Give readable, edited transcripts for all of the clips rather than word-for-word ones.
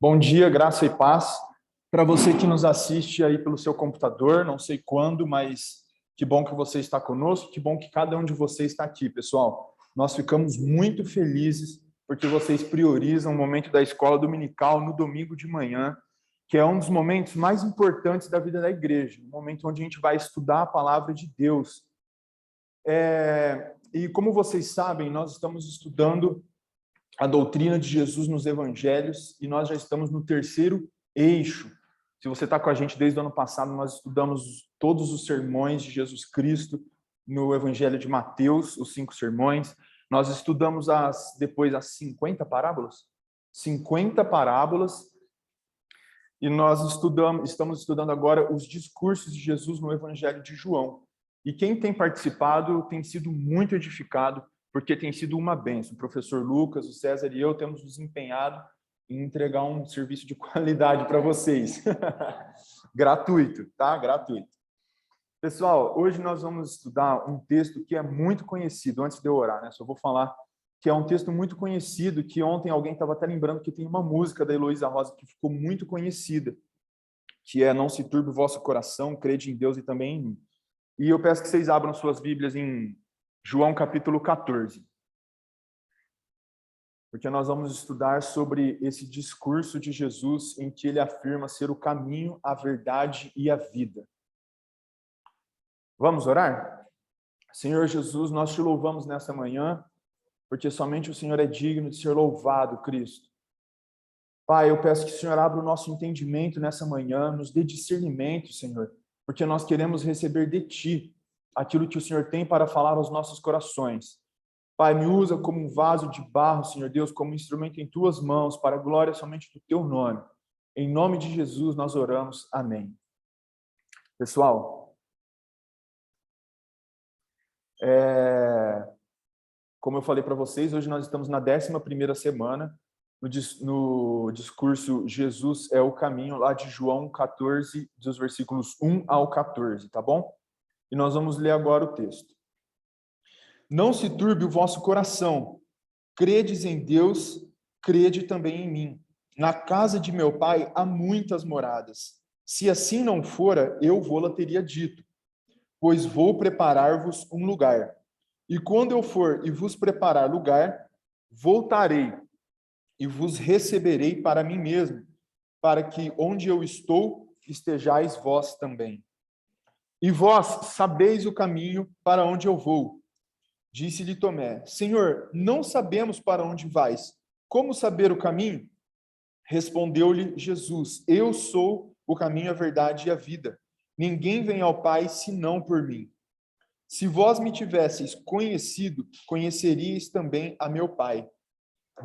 Bom dia, graça e paz. Para você que nos assiste aí pelo seu computador, não sei quando, mas que bom que você está conosco, que bom que cada um de vocês está aqui, pessoal. Nós ficamos muito felizes porque vocês priorizam o momento da escola dominical no domingo de manhã, que é um dos momentos mais importantes da vida da igreja, um momento onde a gente vai estudar a palavra de Deus. E como vocês sabem, nós estamos estudando a doutrina de Jesus nos evangelhos e nós já estamos no terceiro eixo. Se você está com a gente desde o ano passado, nós estudamos todos os sermões de Jesus Cristo no evangelho de Mateus, os 5 sermões. Nós estudamos depois as 50 parábolas. 50 parábolas. E nós estamos estudando agora os discursos de Jesus no evangelho de João. E quem tem participado tem sido muito edificado, porque tem sido uma bênção. O professor Lucas, o César e eu temos nos empenhado em entregar um serviço de qualidade para vocês. Gratuito, tá? Gratuito. Pessoal, hoje nós vamos estudar um texto que é muito conhecido, antes de eu orar, né? Só vou falar que é um texto muito conhecido, que ontem alguém estava até lembrando que tem uma música da Heloísa Rosa que ficou muito conhecida, que é Não se turbe o vosso coração, crede em Deus e também em mim. E eu peço que vocês abram suas Bíblias em João capítulo 14. Porque nós vamos estudar sobre esse discurso de Jesus em que ele afirma ser o caminho, a verdade e a vida. Vamos orar? Senhor Jesus, nós te louvamos nessa manhã, porque somente o Senhor é digno de ser louvado, Cristo. Pai, eu peço que o Senhor abra o nosso entendimento nessa manhã, nos dê discernimento, Senhor, porque nós queremos receber de Ti aquilo que o Senhor tem para falar aos nossos corações. Pai, me usa como um vaso de barro, Senhor Deus, como um instrumento em Tuas mãos, para a glória somente do Teu nome. Em nome de Jesus nós oramos. Amém. Pessoal, como eu falei para vocês, hoje nós estamos na 11ª semana no discurso Jesus é o caminho, lá de João 14, dos versículos 1 ao 14, tá bom? E nós vamos ler agora o texto. Não se turbe o vosso coração, credes em Deus, crede também em mim. Na casa de meu pai há muitas moradas. Se assim não fora, eu vô-la teria dito, pois vou preparar-vos um lugar. E quando eu for e vos preparar lugar, voltarei e vos receberei para mim mesmo, para que onde eu estou, estejais vós também. E vós sabeis o caminho para onde eu vou. Disse-lhe Tomé, Senhor, não sabemos para onde vais. Como saber o caminho? Respondeu-lhe Jesus, eu sou o caminho, a verdade e a vida. Ninguém vem ao Pai senão por mim. Se vós me tivesseis conhecido, conheceríeis também a meu Pai.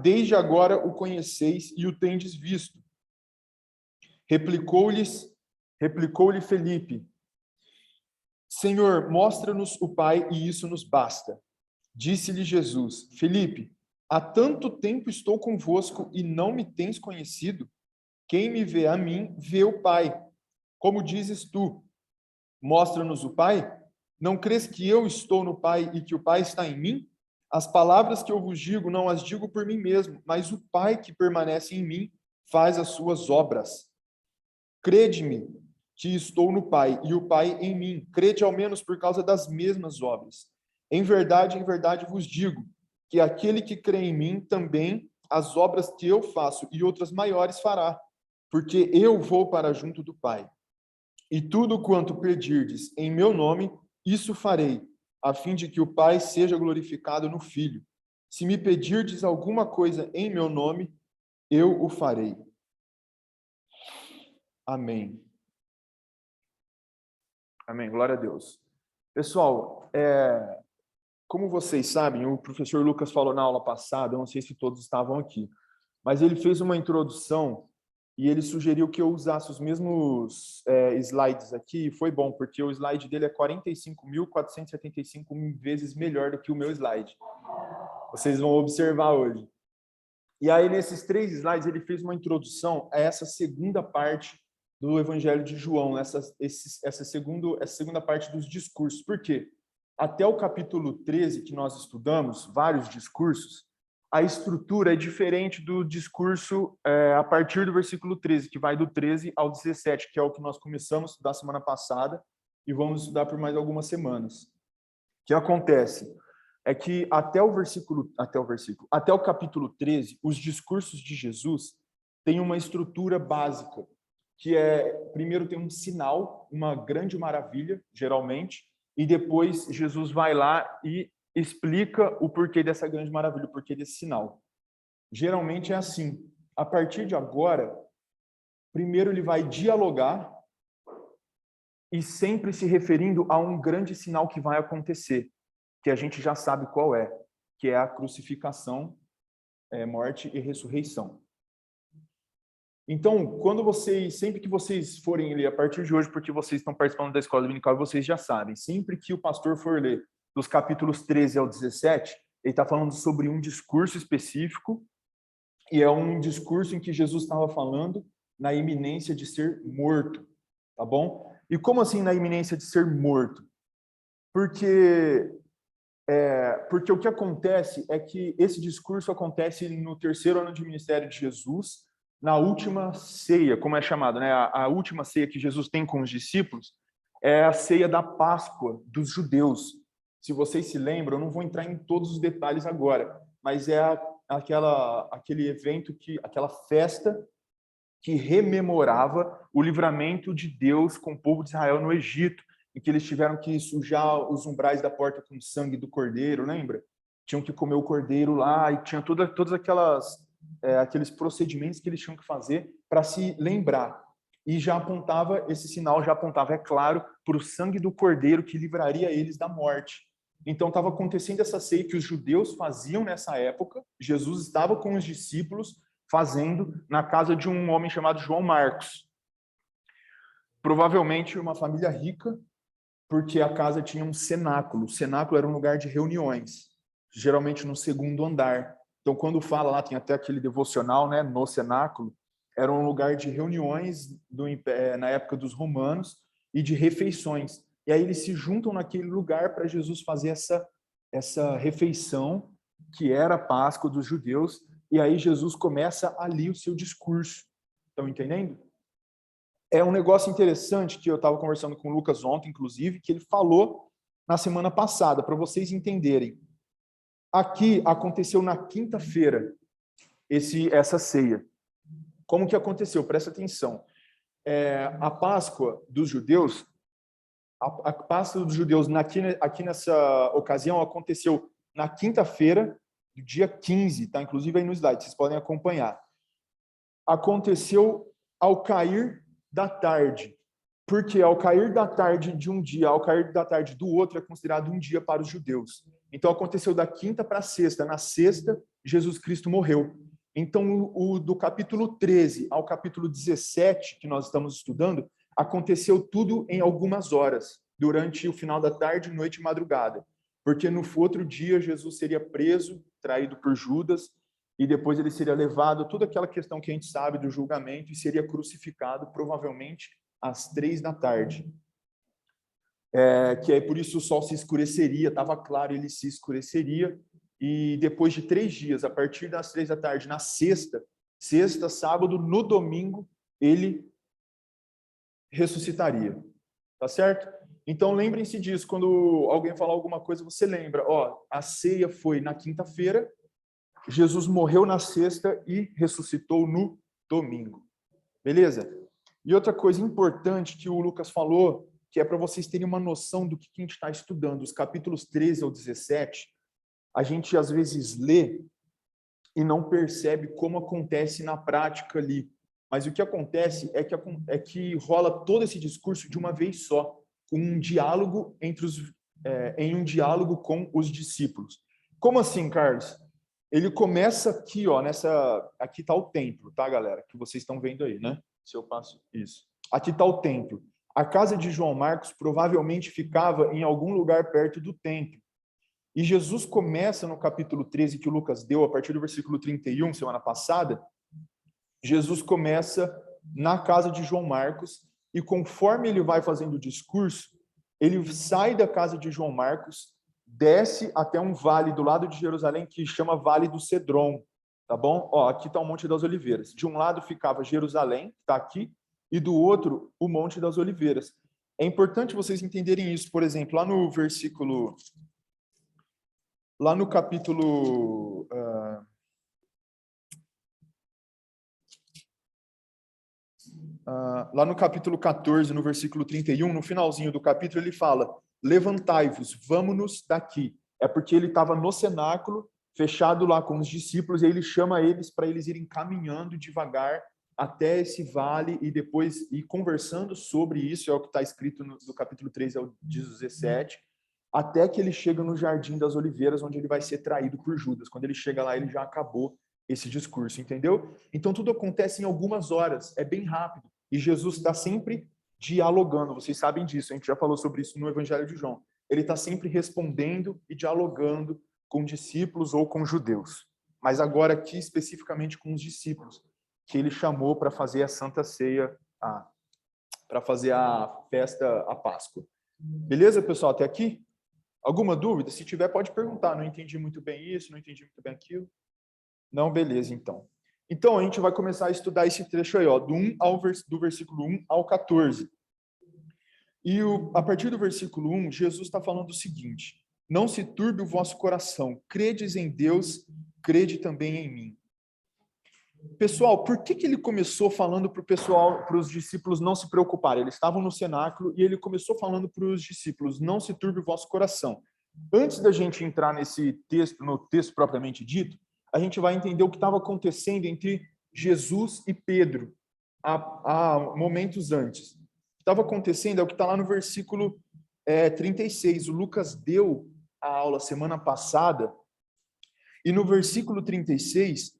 Desde agora o conheceis e o tendes visto. Replicou-lhe Felipe, Senhor, mostra-nos o Pai e isso nos basta. Disse-lhe Jesus, Felipe, há tanto tempo estou convosco e não me tens conhecido? Quem me vê a mim, vê o Pai. Como dizes tu, mostra-nos o Pai? Não crês que eu estou no Pai e que o Pai está em mim? As palavras que eu vos digo, não as digo por mim mesmo, mas o Pai que permanece em mim faz as suas obras. Crede-me que estou no Pai e o Pai em mim. Crede ao menos por causa das mesmas obras. Em verdade vos digo que aquele que crê em mim também as obras que eu faço e outras maiores fará, porque eu vou para junto do Pai. E tudo quanto pedirdes em meu nome, isso farei, a fim de que o Pai seja glorificado no Filho. Se me pedirdes alguma coisa em meu nome, eu o farei. Amém. Amém. Glória a Deus. Pessoal, como vocês sabem, o professor Lucas falou na aula passada, eu não sei se todos estavam aqui, mas ele fez uma introdução e ele sugeriu que eu usasse os mesmos slides aqui, e foi bom, porque o slide dele é 45.475 vezes melhor do que o meu slide. Vocês vão observar hoje. E aí, nesses 3 slides, ele fez uma introdução a essa segunda parte do Evangelho de João, essa segunda parte dos discursos. Por quê? Até o capítulo 13, que nós estudamos, vários discursos, a estrutura é diferente do discurso a partir do versículo 13, que vai do 13 ao 17, que é o que nós começamos a estudar semana passada e vamos estudar por mais algumas semanas. O que acontece é que até o capítulo 13, os discursos de Jesus têm uma estrutura básica, que primeiro tem um sinal, uma grande maravilha, geralmente, e depois Jesus vai lá e explica o porquê dessa grande maravilha, o porquê desse sinal. Geralmente é assim. A partir de agora, primeiro ele vai dialogar e sempre se referindo a um grande sinal que vai acontecer, que a gente já sabe qual é, que é a crucificação, morte e ressurreição. Então, sempre que vocês forem ler a partir de hoje, porque vocês estão participando da escola dominical, vocês já sabem, sempre que o pastor for ler dos capítulos 13 ao 17, ele está falando sobre um discurso específico, e é um discurso em que Jesus estava falando na iminência de ser morto, tá bom? E como assim na iminência de ser morto? Porque o que acontece é que esse discurso acontece no terceiro ano de ministério de Jesus, na última ceia, como é chamado, né? A última ceia que Jesus tem com os discípulos é a ceia da Páscoa dos judeus. Se vocês se lembram, eu não vou entrar em todos os detalhes agora, mas é aquele evento, aquela festa que rememorava o livramento de Deus com o povo de Israel no Egito, em que eles tiveram que sujar os umbrais da porta com o sangue do cordeiro, lembra? Tinham que comer o cordeiro lá e tinha todos aqueles procedimentos que eles tinham que fazer para se lembrar. E esse sinal já apontava, é claro, para o sangue do cordeiro que livraria eles da morte. Então estava acontecendo essa ceia que os judeus faziam nessa época, Jesus estava com os discípulos fazendo na casa de um homem chamado João Marcos. Provavelmente uma família rica, porque a casa tinha um cenáculo. O cenáculo era um lugar de reuniões, geralmente no segundo andar. Então, quando fala lá, tem até aquele devocional, né, no cenáculo, era um lugar de reuniões na época dos romanos e de refeições. E aí eles se juntam naquele lugar para Jesus fazer essa refeição, que era a Páscoa dos judeus, e aí Jesus começa ali o seu discurso. Estão entendendo? É um negócio interessante que eu estava conversando com o Lucas ontem, inclusive, que ele falou na semana passada, para vocês entenderem. Aqui aconteceu na quinta-feira essa ceia. Como que aconteceu? Presta atenção. A Páscoa dos judeus, aqui nessa ocasião aconteceu na quinta-feira, do dia 15, tá? Inclusive aí no slide, vocês podem acompanhar. Aconteceu ao cair da tarde, porque ao cair da tarde de um dia, ao cair da tarde do outro, é considerado um dia para os judeus. Então aconteceu da quinta para a sexta. Na sexta, Jesus Cristo morreu. Então, do capítulo 13 ao capítulo 17, que nós estamos estudando, aconteceu tudo em algumas horas, durante o final da tarde, noite e madrugada. Porque no outro dia, Jesus seria preso, traído por Judas, e depois ele seria levado, toda aquela questão que a gente sabe do julgamento, e seria crucificado, provavelmente, às 3 da tarde. Que aí por isso o sol se escureceria, estava claro, ele se escureceria, e depois de 3 dias, a partir das 3 da tarde, na sexta, sábado, no domingo, ele ressuscitaria. Tá certo? Então lembrem-se disso, quando alguém falar alguma coisa, você lembra, a ceia foi na quinta-feira, Jesus morreu na sexta e ressuscitou no domingo. Beleza? E outra coisa importante que o Lucas falou, que é para vocês terem uma noção do que a gente está estudando, os capítulos 13 ao 17, a gente às vezes lê e não percebe como acontece na prática ali. Mas o que acontece é que rola todo esse discurso de uma vez só, com um diálogo em um diálogo com os discípulos. Como assim, Carlos? Ele começa aqui, aqui está o templo, tá, galera? Que vocês estão vendo aí, né? Se eu passo isso. Aqui está o templo. A casa de João Marcos provavelmente ficava em algum lugar perto do templo. E Jesus começa no capítulo 13 que o Lucas deu, a partir do versículo 31, semana passada, Jesus começa na casa de João Marcos, e conforme ele vai fazendo o discurso, ele sai da casa de João Marcos, desce até um vale do lado de Jerusalém que chama Vale do Cedron, tá bom? Ó, aqui está o Monte das Oliveiras. De um lado ficava Jerusalém, que está aqui, e do outro o Monte das Oliveiras. É importante vocês entenderem isso. Por exemplo, lá no capítulo lá no capítulo 14, no versículo 31, no finalzinho do capítulo, ele fala: levantai-vos, vamos-nos daqui. É porque ele estava no cenáculo, fechado lá com os discípulos, e ele chama eles para eles irem caminhando devagar até esse vale e depois ir conversando sobre isso, é o que está escrito no capítulo 13 ao 17, até que ele chega no Jardim das Oliveiras, onde ele vai ser traído por Judas. Quando ele chega lá, ele já acabou esse discurso, entendeu? Então tudo acontece em algumas horas, é bem rápido. E Jesus está sempre dialogando, vocês sabem disso, a gente já falou sobre isso no Evangelho de João. Ele está sempre respondendo e dialogando com discípulos ou com judeus. Mas agora aqui especificamente com os discípulos, que ele chamou para fazer a Santa Ceia, para fazer a festa, a Páscoa. Beleza, pessoal, até aqui? Alguma dúvida? Se tiver, pode perguntar. Não entendi muito bem isso, não entendi muito bem aquilo. Não, beleza, então. Então, a gente vai começar a estudar esse trecho aí, ó, do versículo 1 ao 14. E a partir do versículo 1, Jesus está falando o seguinte: não se turbe o vosso coração, credes em Deus, crede também em mim. Pessoal, por que ele começou falando para os discípulos não se preocuparem? Eles estavam no cenáculo e ele começou falando para os discípulos: não se turbe o vosso coração. Antes da gente entrar nesse texto, no texto propriamente dito, a gente vai entender o que estava acontecendo entre Jesus e Pedro há momentos antes. O que estava acontecendo é o que está lá no versículo 36. O Lucas deu a aula semana passada e no versículo 36,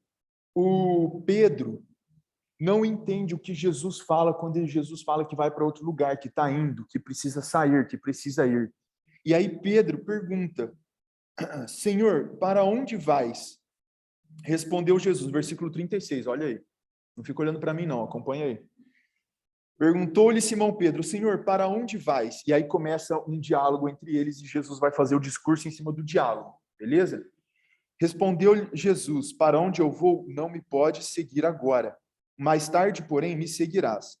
o Pedro não entende o que Jesus fala quando Jesus fala que vai para outro lugar, que está indo, que precisa sair, que precisa ir. E aí Pedro pergunta: Senhor, para onde vais? Respondeu Jesus, versículo 36, olha aí. Não fica olhando para mim não, acompanha aí. Perguntou-lhe Simão Pedro: Senhor, para onde vais? E aí começa um diálogo entre eles e Jesus vai fazer o discurso em cima do diálogo, beleza? Respondeu Jesus: para onde eu vou, não me podes seguir agora. Mais tarde, porém, me seguirás.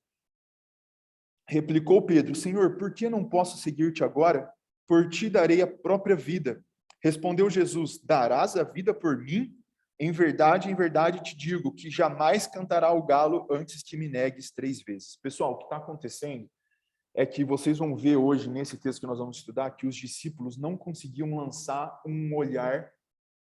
Replicou Pedro: Senhor, por que não posso seguir-te agora? Por ti darei a própria vida. Respondeu Jesus: darás a vida por mim? Em verdade te digo que jamais cantará o galo antes que me negues 3 vezes. Pessoal, o que está acontecendo é que vocês vão ver hoje, nesse texto que nós vamos estudar, que os discípulos não conseguiam lançar um olhar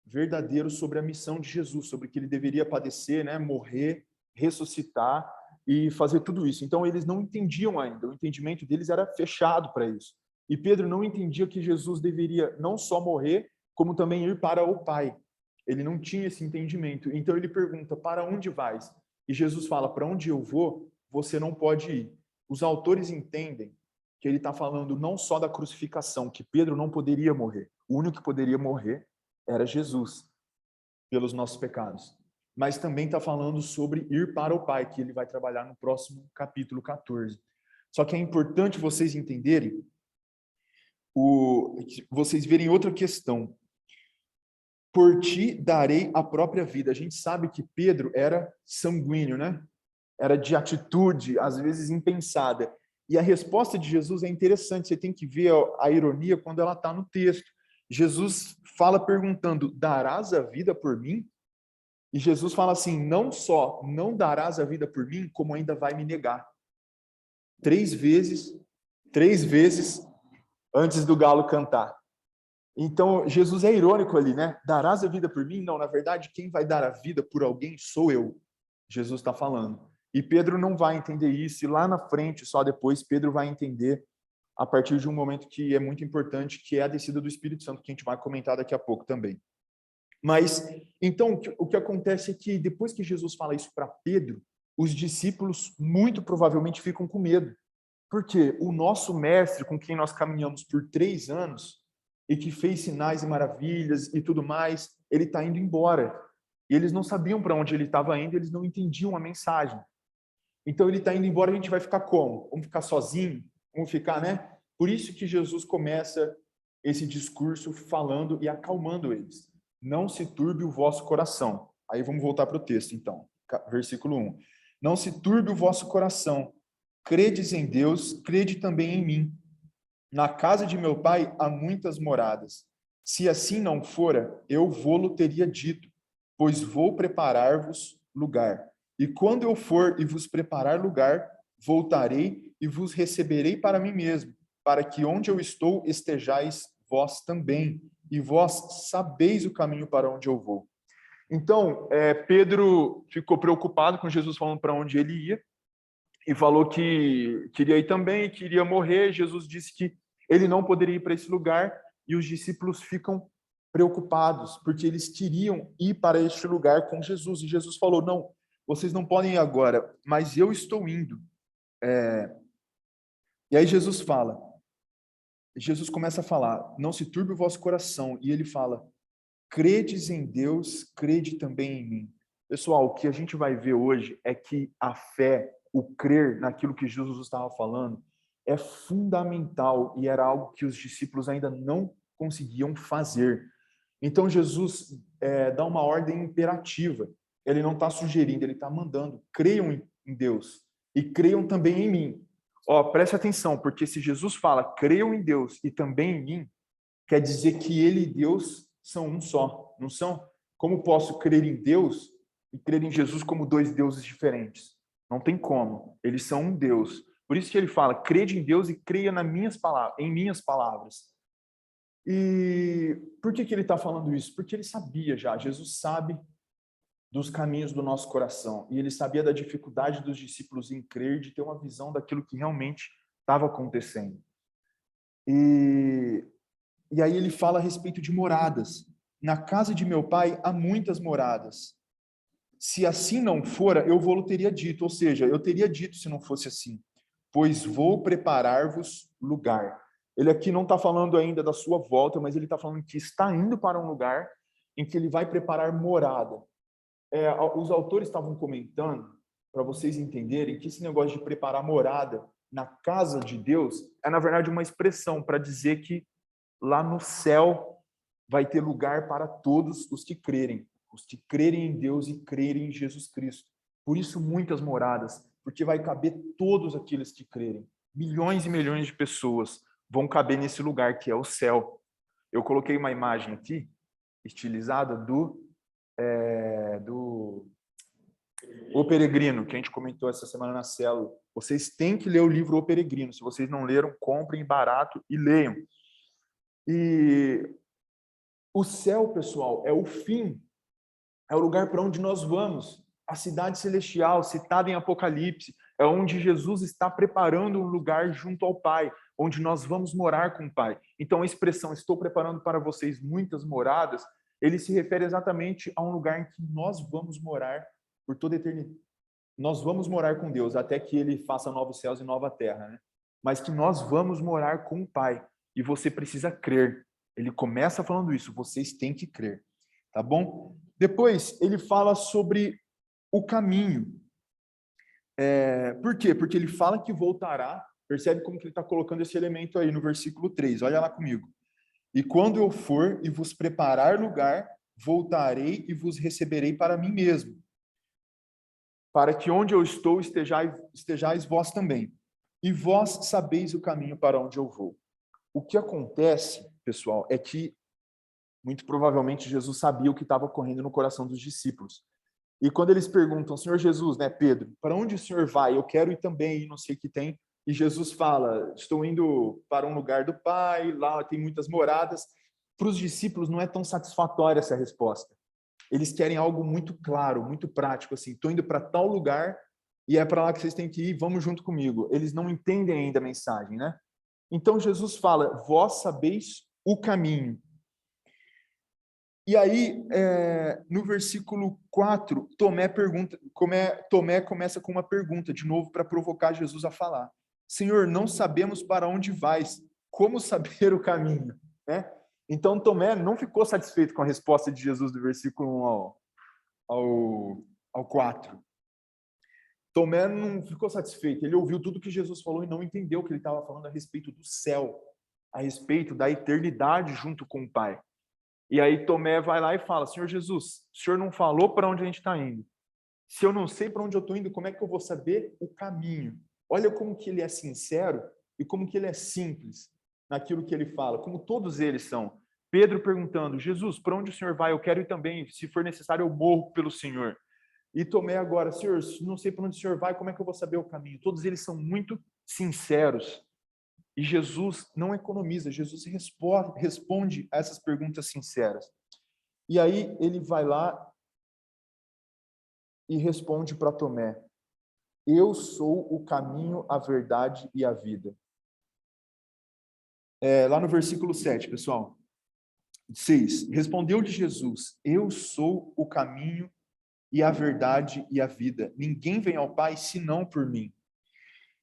verdadeiro sobre a missão de Jesus, sobre que ele deveria padecer, né, morrer, ressuscitar e fazer tudo isso. Então, eles não entendiam ainda, o entendimento deles era fechado para isso. E Pedro não entendia que Jesus deveria não só morrer, como também ir para o Pai. Ele não tinha esse entendimento. Então, ele pergunta: para onde vais? E Jesus fala: para onde eu vou, você não pode ir. Os autores entendem que ele está falando não só da crucificação, que Pedro não poderia morrer. O único que poderia morrer era Jesus, pelos nossos pecados. Mas também está falando sobre ir para o Pai, que ele vai trabalhar no próximo capítulo 14. Só que é importante vocês entenderem, vocês verem outra questão. Por ti darei a própria vida. A gente sabe que Pedro era sanguíneo, né? Era de atitude, às vezes impensada. E a resposta de Jesus é interessante, você tem que ver a ironia quando ela está no texto. Jesus fala perguntando: darás a vida por mim? E Jesus fala assim: não só não darás a vida por mim, como ainda vai me negar. 3 vezes antes do galo cantar. Então, Jesus é irônico ali, né? Darás a vida por mim? Não, na verdade, quem vai dar a vida por alguém sou eu. Jesus está falando. E Pedro não vai entender isso, e lá na frente, só depois, Pedro vai entender a partir de um momento que é muito importante, que é a descida do Espírito Santo, que a gente vai comentar daqui a pouco também. Mas, então, o que acontece é que depois que Jesus fala isso para Pedro, os discípulos muito provavelmente ficam com medo. Porque o nosso mestre, com quem nós caminhamos por 3 anos, e que fez sinais e maravilhas e tudo mais, ele está indo embora. E eles não sabiam para onde ele estava indo, eles não entendiam a mensagem. Então ele está indo embora, a gente vai ficar como? Vamos ficar sozinho? Vamos ficar, né? Por isso que Jesus começa esse discurso falando e acalmando eles. Não se turbe o vosso coração. Aí vamos voltar para o texto, então. Versículo 1. Não se turbe o vosso coração. Credes em Deus, crede também em mim. Na casa de meu pai há muitas moradas. Se assim não fora, eu vô-lo teria dito, pois vou preparar-vos lugar. E quando eu for e vos preparar lugar, voltarei e vos receberei para mim mesmo, para que onde eu estou estejais vós também, e vós sabeis o caminho para onde eu vou. Então, Pedro ficou preocupado com Jesus falando para onde ele ia, e falou que queria ir também, queria morrer. Jesus disse que ele não poderia ir para esse lugar, e os discípulos ficam preocupados, porque eles queriam ir para este lugar com Jesus, e Jesus falou, não, vocês não podem ir agora, mas eu estou indo. E aí Jesus começa a falar, não se turbe o vosso coração, e ele fala, credes em Deus, crede também em mim. Pessoal, o que a gente vai ver hoje é que a fé, o crer naquilo que Jesus estava falando, é fundamental e era algo que os discípulos ainda não conseguiam fazer. Então Jesus dá uma ordem imperativa. Ele não está sugerindo, ele está mandando. Creiam em Deus e creiam também em mim. Ó, preste atenção, porque se Jesus fala creiam em Deus e também em mim, quer dizer que ele e Deus são um só, não são? Como posso crer em Deus e crer em Jesus como dois deuses diferentes? Não tem como. Eles são um Deus. Por isso que ele fala, crede em Deus e creia em minhas palavras. E por que ele está falando isso? Porque ele sabia já, Jesus sabe dos caminhos do nosso coração. E ele sabia da dificuldade dos discípulos em crer, de ter uma visão daquilo que realmente estava acontecendo. E aí ele fala a respeito de moradas. Na casa de meu pai há muitas moradas. Se assim não fora, eu vou-lo teria dito. Ou seja, eu teria dito se não fosse assim. Pois vou preparar-vos lugar. Ele aqui não está falando ainda da sua volta, mas ele está falando que está indo para um lugar em que ele vai preparar morada. Os autores estavam comentando, para vocês entenderem, que esse negócio de preparar morada na casa de Deus é, na verdade, uma expressão para dizer que lá no céu vai ter lugar para todos os que crerem em Deus e crerem em Jesus Cristo. Por isso, muitas moradas, porque vai caber todos aqueles que crerem. Milhões e milhões de pessoas vão caber nesse lugar que é o céu. Eu coloquei uma imagem aqui, estilizada, do O Peregrino, que a gente comentou essa semana na célula. Vocês têm que ler o livro O Peregrino. Se vocês não leram, comprem barato e leiam. E o céu, pessoal, é o fim, é o lugar para onde nós vamos. A cidade celestial, citada em Apocalipse, é onde Jesus está preparando um lugar junto ao Pai, onde nós vamos morar com o Pai. Então, a expressão estou preparando para vocês muitas moradas, ele se refere exatamente a um lugar em que nós vamos morar por toda a eternidade. Nós vamos morar com Deus até que ele faça novos céus e nova terra, né? Mas que nós vamos morar com o Pai. E você precisa crer. Ele começa falando isso, vocês têm que crer, tá bom? Depois ele fala sobre o caminho. Por quê? Porque ele fala que voltará, percebe como que ele está colocando esse elemento aí no versículo 3, olha lá comigo. E quando eu for e vos preparar lugar, voltarei e vos receberei para mim mesmo, para que onde eu estou estejais vós também. E vós sabeis o caminho para onde eu vou. O que acontece, pessoal, é que muito provavelmente Jesus sabia o que estava ocorrendo no coração dos discípulos. E quando eles perguntam, Senhor Jesus, né, Pedro, para onde o Senhor vai? Eu quero ir também, não sei o que tem. E Jesus fala, estou indo para um lugar do Pai, lá tem muitas moradas. Para os discípulos não é tão satisfatória essa resposta. Eles querem algo muito claro, muito prático, assim, estou indo para tal lugar e é para lá que vocês têm que ir, vamos junto comigo. Eles não entendem ainda a mensagem, né? Então Jesus fala, vós sabeis o caminho. E aí, no versículo 4, Tomé começa com uma pergunta, de novo, para provocar Jesus a falar. Senhor, não sabemos para onde vais, como saber o caminho? Né? Então, Tomé não ficou satisfeito com a resposta de Jesus do versículo 1 ao 4. Tomé não ficou satisfeito, ele ouviu tudo que Jesus falou e não entendeu que ele estava falando a respeito do céu. a respeito da eternidade junto com o Pai. E aí Tomé vai lá e fala: Senhor Jesus, o Senhor não falou para onde a gente está indo. Se eu não sei para onde eu estou indo, como é que eu vou saber o caminho? Olha como que ele é sincero e como que ele é simples naquilo que ele fala, como todos eles são. Pedro perguntando: Jesus, para onde o Senhor vai? Eu quero ir também. Se for necessário, eu morro pelo Senhor. E Tomé agora: Senhor, não sei para onde o Senhor vai, como é que eu vou saber o caminho? Todos eles são muito sinceros. E Jesus não economiza, Jesus responde a essas perguntas sinceras. E aí ele vai lá e responde para Tomé: eu sou o caminho, a verdade e a vida. Lá no versículo 7, pessoal. 6. Respondeu-lhe Jesus: eu sou o caminho e a verdade e a vida. Ninguém vem ao Pai senão por mim.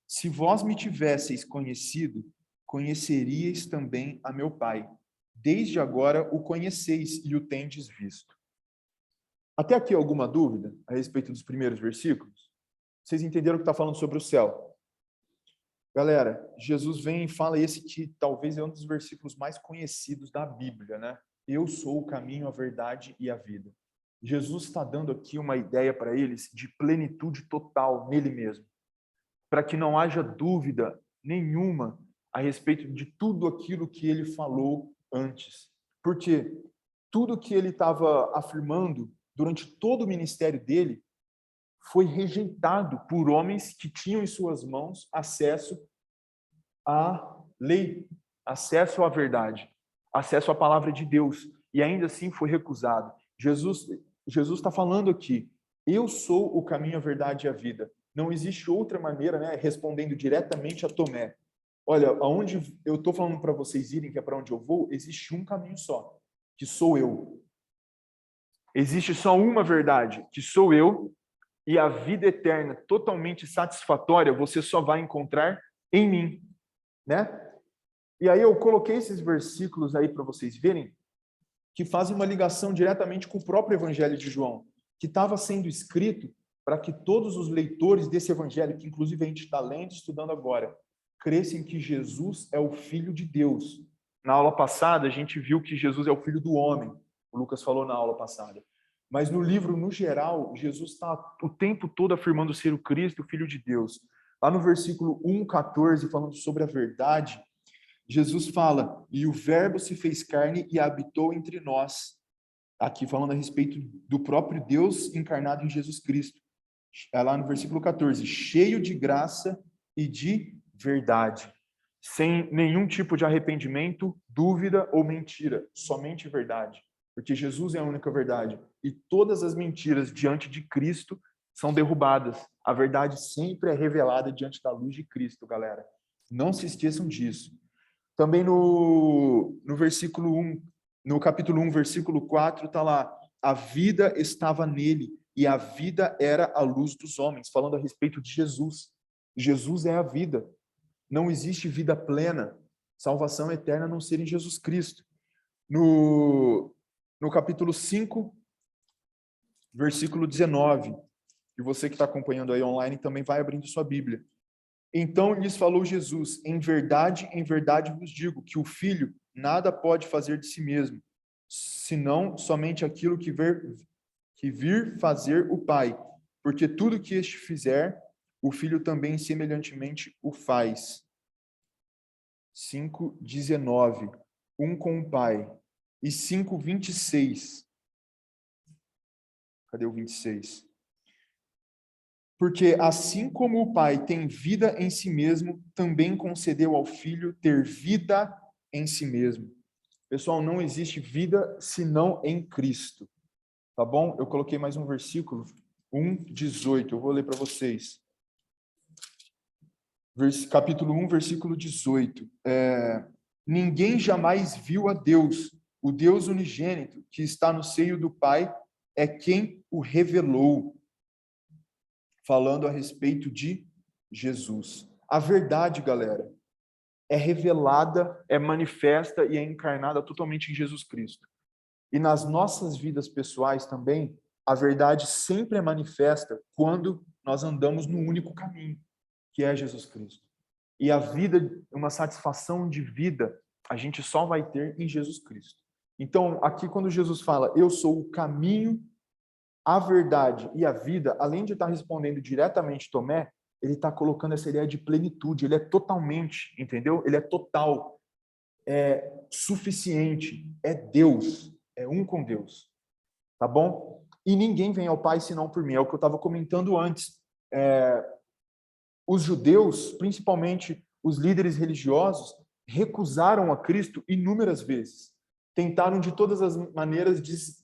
Se vós me tivesseis conhecido, conheceríeis também a meu Pai. Desde agora o conheceis e o tendes visto. Até aqui alguma dúvida a respeito dos primeiros versículos? Vocês entenderam o que está falando sobre o céu? Galera, Jesus vem e fala esse que talvez é um dos versículos mais conhecidos da Bíblia, né? Eu sou o caminho, a verdade e a vida. Jesus está dando aqui uma ideia para eles de plenitude total nele mesmo, para que não haja dúvida nenhuma a respeito de tudo aquilo que ele falou antes. Porque tudo que ele estava afirmando durante todo o ministério dele foi rejeitado por homens que tinham em suas mãos acesso à lei, acesso à verdade, acesso à palavra de Deus, e ainda assim foi recusado. Jesus está falando aqui: eu sou o caminho, a verdade e a vida. Não existe outra maneira, né? Respondendo diretamente a Tomé: olha, aonde eu estou falando para vocês irem, que é para onde eu vou, existe um caminho só, que sou eu. Existe só uma verdade, que sou eu, e a vida eterna totalmente satisfatória você só vai encontrar em mim, né? E aí eu coloquei esses versículos aí para vocês verem, que fazem uma ligação diretamente com o próprio Evangelho de João, que estava sendo escrito para que todos os leitores desse Evangelho, que inclusive a gente está lendo e estudando agora, crescem que Jesus é o Filho de Deus. Na aula passada, a gente viu que Jesus é o Filho do homem. O Lucas falou na aula passada. Mas no livro, no geral, Jesus está o tempo todo afirmando ser o Cristo, o Filho de Deus. Lá no versículo 1,14, falando sobre a verdade, Jesus fala: e o Verbo se fez carne e habitou entre nós. Aqui falando a respeito do próprio Deus encarnado em Jesus Cristo. Lá no versículo 14, cheio de graça e de verdade, sem nenhum tipo de arrependimento, dúvida ou mentira, somente verdade. Porque Jesus é a única verdade. E todas as mentiras diante de Cristo são derrubadas. A verdade sempre é revelada diante da luz de Cristo, galera. Não se esqueçam disso. Também no versículo 1, no capítulo 1, versículo 4, está lá: a vida estava nele e a vida era a luz dos homens, falando a respeito de Jesus. Jesus é a vida. Não existe vida plena, salvação eterna a não ser em Jesus Cristo. No capítulo 5, versículo 19, e você que está acompanhando aí online também vai abrindo sua Bíblia. Então lhes falou Jesus: em verdade vos digo que o Filho nada pode fazer de si mesmo, senão somente aquilo que vir fazer o Pai, porque tudo que este fizer, o Filho também semelhantemente o faz. 5:19, um com o Pai. E 5:26. Cadê o 26? Porque assim como o Pai tem vida em si mesmo, também concedeu ao Filho ter vida em si mesmo. Pessoal, não existe vida senão em Cristo. Tá bom? Eu coloquei mais um versículo, 1:18. Eu vou ler para vocês. Capítulo 1, versículo 18. Ninguém jamais viu a Deus. O Deus unigênito, que está no seio do Pai, é quem o revelou. Falando a respeito de Jesus. A verdade, galera, é revelada, é manifesta e é encarnada totalmente em Jesus Cristo. E nas nossas vidas pessoais também, a verdade sempre é manifesta quando nós andamos no único caminho, que é Jesus Cristo. E a vida, uma satisfação de vida a gente só vai ter em Jesus Cristo. Então, aqui quando Jesus fala, eu sou o caminho, a verdade e a vida, além de estar respondendo diretamente Tomé, ele está colocando essa ideia de plenitude, ele é totalmente, entendeu? Ele é total, é suficiente, é Deus, é um com Deus, tá bom? E ninguém vem ao Pai senão por mim, é o que eu estava comentando antes. Os judeus, principalmente os líderes religiosos, recusaram a Cristo inúmeras vezes. Tentaram de todas as maneiras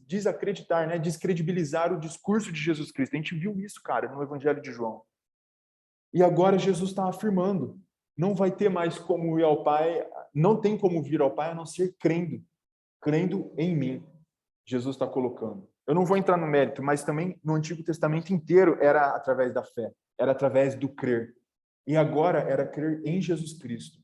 desacreditar, né? Descredibilizar o discurso de Jesus Cristo. A gente viu isso, cara, no Evangelho de João. E agora Jesus está afirmando, não vai ter mais como ir ao Pai, não tem como vir ao Pai a não ser crendo em mim. Jesus está colocando. Eu não vou entrar no mérito, mas também no Antigo Testamento inteiro era através da fé, era através do crer. E agora era crer em Jesus Cristo.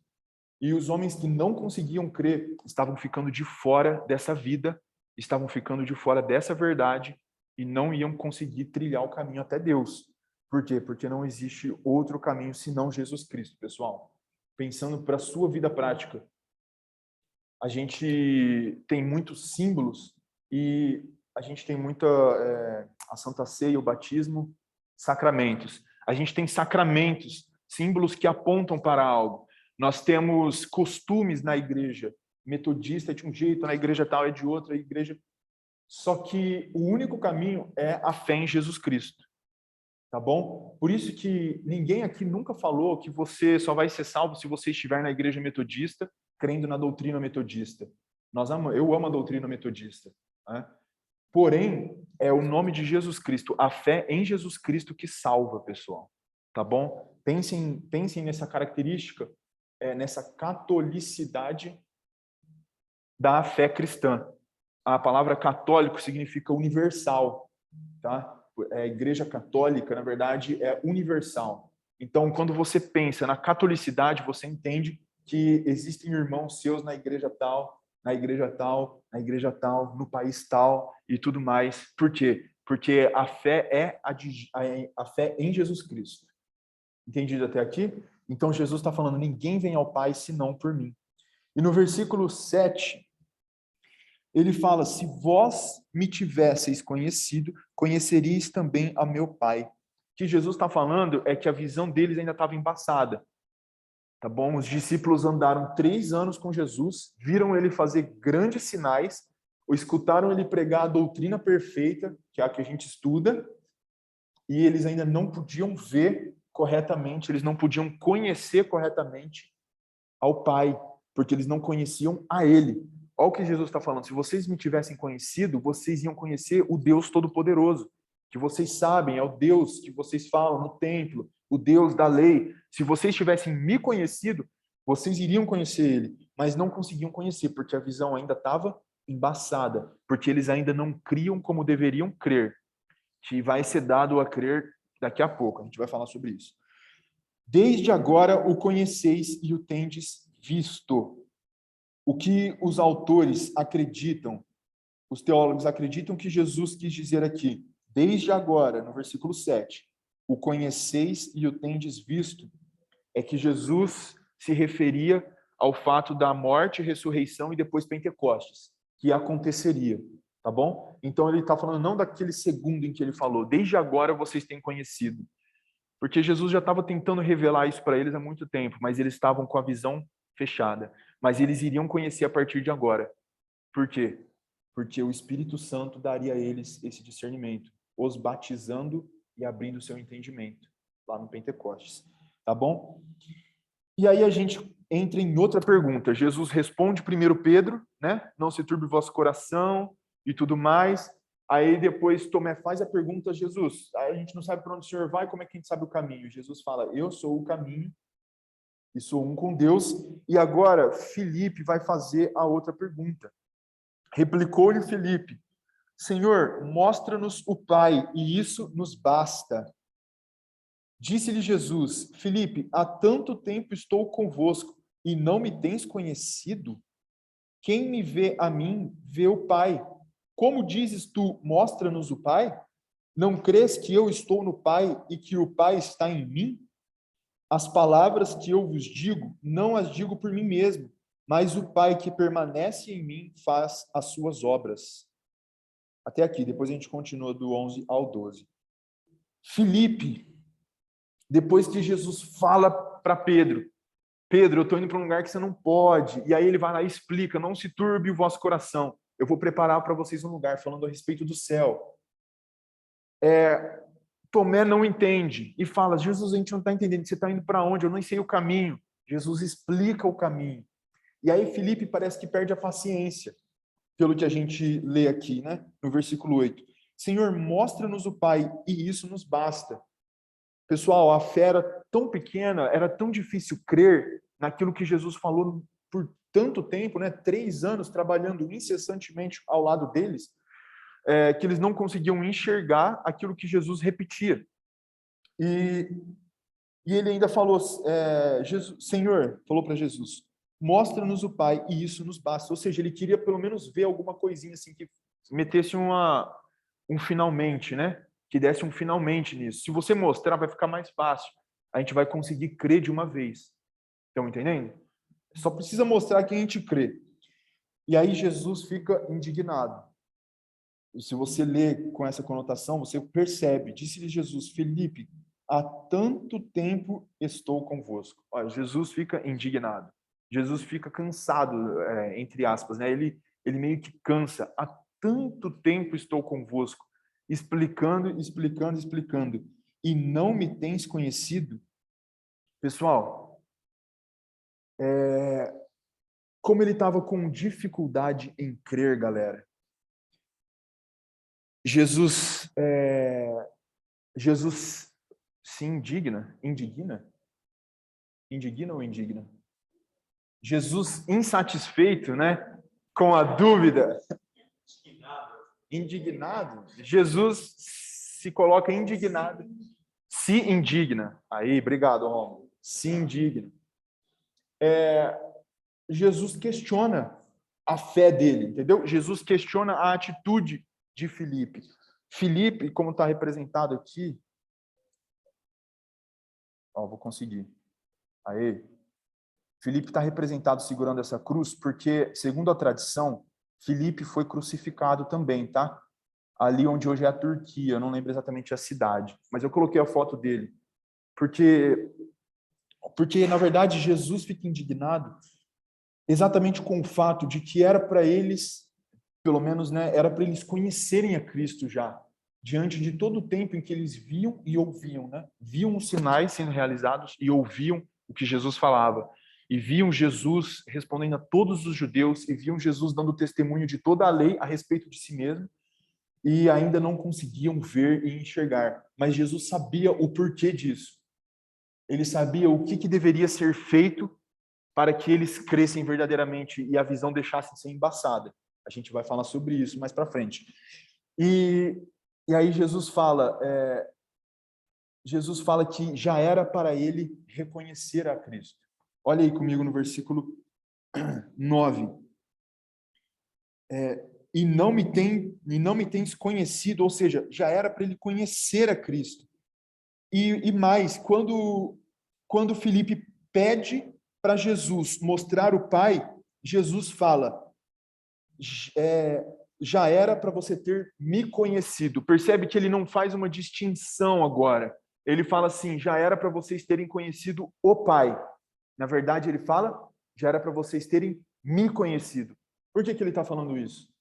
E os homens que não conseguiam crer estavam ficando de fora dessa vida, estavam ficando de fora dessa verdade e não iam conseguir trilhar o caminho até Deus. Por quê? Porque não existe outro caminho senão Jesus Cristo, pessoal. Pensando para a sua vida prática, a gente tem muitos símbolos e a gente tem muita a Santa Ceia, o batismo, sacramentos. A gente tem sacramentos, símbolos que apontam para algo. Nós temos costumes na igreja. Metodista é de um jeito, na igreja tal é de outra igreja. Só que o único caminho é a fé em Jesus Cristo. Tá bom? Por isso que ninguém aqui nunca falou que você só vai ser salvo se você estiver na igreja metodista, crendo na doutrina metodista. Eu amo a doutrina metodista. Né? Porém, é o nome de Jesus Cristo, a fé em Jesus Cristo que salva, pessoal. Tá bom? Pensem nessa característica, nessa catolicidade da fé cristã. A palavra católico significa universal, tá? A igreja católica, na verdade, é universal. Então, quando você pensa na catolicidade, você entende que existem irmãos seus na igreja tal, na igreja tal, na igreja tal, no país tal e tudo mais. Por quê? Porque a fé é a fé em Jesus Cristo. Entendido até aqui? Então, Jesus está falando, ninguém vem ao Pai senão por mim. E no versículo 7, ele fala, se vós me tivesseis conhecido, conheceríeis também a meu Pai. O que Jesus está falando é que a visão deles ainda estava embaçada. Tá bom? Os discípulos andaram 3 anos com Jesus, viram ele fazer grandes sinais, ou escutaram ele pregar a doutrina perfeita, que é a que a gente estuda, e eles ainda não podiam ver corretamente, eles não podiam conhecer corretamente ao Pai, porque eles não conheciam a Ele. Olha o que Jesus está falando. Se vocês me tivessem conhecido, vocês iam conhecer o Deus Todo-Poderoso, que vocês sabem, é o Deus que vocês falam no templo, o Deus da lei. Se vocês tivessem me conhecido, vocês iriam conhecer Ele, mas não conseguiam conhecer, porque a visão ainda estava embaçada, porque eles ainda não criam como deveriam crer, que vai ser dado a crer daqui a pouco. A gente vai falar sobre isso. Desde agora o conheceis e o tendes visto. O que os autores acreditam, os teólogos acreditam que Jesus quis dizer aqui, desde agora, no versículo 7, o conheceis e o tendes visto, é que Jesus se referia ao fato da morte, ressurreição e depois Pentecostes, que aconteceria, tá bom? Então ele está falando não daquele segundo em que ele falou, desde agora vocês têm conhecido. Porque Jesus já estava tentando revelar isso para eles há muito tempo, mas eles estavam com a visão fechada. Mas eles iriam conhecer a partir de agora. Por quê? Porque o Espírito Santo daria a eles esse discernimento, os batizando e abrindo o seu entendimento, lá no Pentecostes. Tá bom? E aí a gente entra em outra pergunta. Jesus responde primeiro Pedro, né? Não se turbe o vosso coração e tudo mais. Aí depois Tomé faz a pergunta a Jesus. Aí a gente não sabe para onde o Senhor vai, como é que a gente sabe o caminho? Jesus fala, eu sou o caminho e sou um com Deus. E agora Filipe vai fazer a outra pergunta. Replicou-lhe Filipe, Senhor, mostra-nos o Pai e isso nos basta. Disse-lhe Jesus, Filipe, há tanto tempo estou convosco e não me tens conhecido? Quem me vê a mim, vê o Pai. Como dizes tu, mostra-nos o Pai? Não crês que eu estou no Pai e que o Pai está em mim? As palavras que eu vos digo, não as digo por mim mesmo, mas o Pai que permanece em mim faz as suas obras. Até aqui, depois a gente continua do 11 ao 12. Filipe, depois que Jesus fala para Pedro, Pedro, eu estou indo para um lugar que você não pode. E aí ele vai lá e explica, não se turbe o vosso coração. Eu vou preparar para vocês um lugar, falando a respeito do céu. Tomé não entende e fala, Jesus, a gente não está entendendo, você está indo para onde? Eu não sei o caminho. Jesus explica o caminho. E aí Filipe parece que perde a paciência, pelo que a gente lê aqui, né? No versículo 8. Senhor, mostra-nos o Pai, e isso nos basta. Pessoal, a fé era tão pequena, era tão difícil crer naquilo que Jesus falou por tanto tempo, né? 3 anos trabalhando incessantemente ao lado deles, que eles não conseguiam enxergar aquilo que Jesus repetia. E ele ainda falou, Senhor, falou para Jesus, mostra-nos o Pai e isso nos basta. Ou seja, ele queria pelo menos ver alguma coisinha assim que metesse um finalmente, né? Que desse um finalmente nisso. Se você mostrar, vai ficar mais fácil. A gente vai conseguir crer de uma vez. Estão entendendo? Só precisa mostrar que a gente crê. E aí Jesus fica indignado. E se você lê com essa conotação, você percebe. Disse-lhe Jesus, Filipe, há tanto tempo estou convosco. Olha, Jesus fica indignado. Jesus fica cansado, entre aspas, né? Ele meio que cansa. Há tanto tempo estou convosco, explicando, e não me tens conhecido? Pessoal, como ele estava com dificuldade em crer, galera. Jesus se indigna ou indigna? Jesus insatisfeito, né, com a dúvida, indignado, Jesus se coloca indignado, se indigna. Aí, obrigado, Romulo. Se indigna. Jesus questiona a fé dele, entendeu? Jesus questiona a atitude de Filipe. Filipe, como está representado aqui, vou conseguir. Aí, Filipe está representado segurando essa cruz porque, segundo a tradição, Filipe foi crucificado também, tá? Ali onde hoje é a Turquia, eu não lembro exatamente a cidade, mas eu coloquei a foto dele. Porque na verdade, Jesus fica indignado exatamente com o fato de que era para eles, pelo menos, né, era para eles conhecerem a Cristo já, diante de todo o tempo em que eles viam e ouviam, né? Viam os sinais sendo realizados e ouviam o que Jesus falava. E viam Jesus respondendo a todos os judeus, e viam Jesus dando testemunho de toda a lei a respeito de si mesmo, e ainda não conseguiam ver e enxergar. Mas Jesus sabia o porquê disso. Ele sabia o que deveria ser feito para que eles crescem verdadeiramente e a visão deixasse de ser embaçada. A gente vai falar sobre isso mais para frente. E aí Jesus fala que já era para ele reconhecer a Cristo. Olha aí comigo no versículo 9. E não me tens conhecido, ou seja, já era para ele conhecer a Cristo. E mais, quando Filipe pede para Jesus mostrar o Pai, Jesus fala, já era para você ter me conhecido. Percebe que ele não faz uma distinção agora. Ele fala assim, já era para vocês terem conhecido o Pai. Na verdade, ele fala, já era para vocês terem me conhecido. Por que ele está falando isso?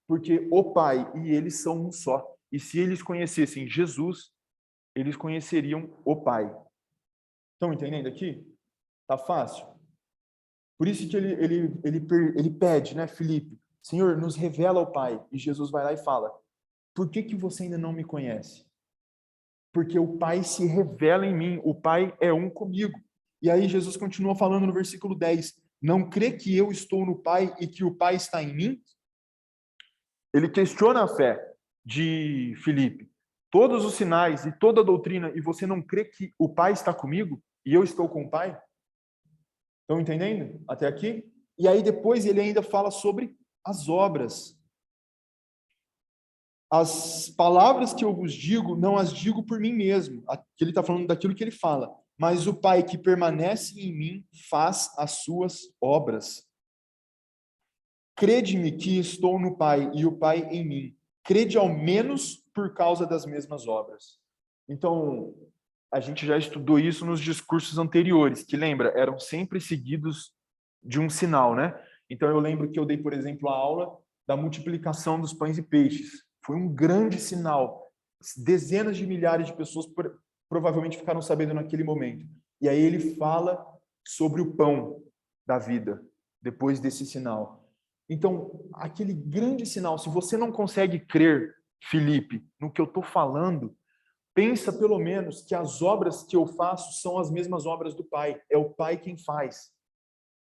Porque o Pai e eles são um só. E se eles conhecessem Jesus, eles conheceriam o Pai. Estão entendendo aqui? Tá fácil? Por isso que ele pede, né, Filipe, Senhor, nos revela o Pai. E Jesus vai lá e fala, por que você ainda não me conhece? Porque o Pai se revela em mim, o Pai é um comigo. E aí Jesus continua falando no versículo 10, não crê que eu estou no Pai e que o Pai está em mim? Ele questiona a fé de Filipe. Todos os sinais e toda a doutrina, e você não crê que o Pai está comigo e eu estou com o Pai? Estão entendendo até aqui? E aí depois ele ainda fala sobre as obras. As palavras que eu vos digo, não as digo por mim mesmo. Aqui ele está falando daquilo que ele fala. Mas o Pai que permanece em mim faz as suas obras. crede-me que estou no Pai e o Pai em mim. Crede ao menos por causa das mesmas obras. Então, a gente já estudou isso nos discursos anteriores, que lembra, eram sempre seguidos de um sinal, né? Então, eu lembro que eu dei, por exemplo, a aula da multiplicação dos pães e peixes. Foi um grande sinal. Dezenas de milhares de pessoas provavelmente ficaram sabendo naquele momento. E aí ele fala sobre o pão da vida, depois desse sinal. Então, aquele grande sinal, se você não consegue crer, Felipe, no que eu estou falando, pensa pelo menos que as obras que eu faço são as mesmas obras do Pai. É o Pai quem faz.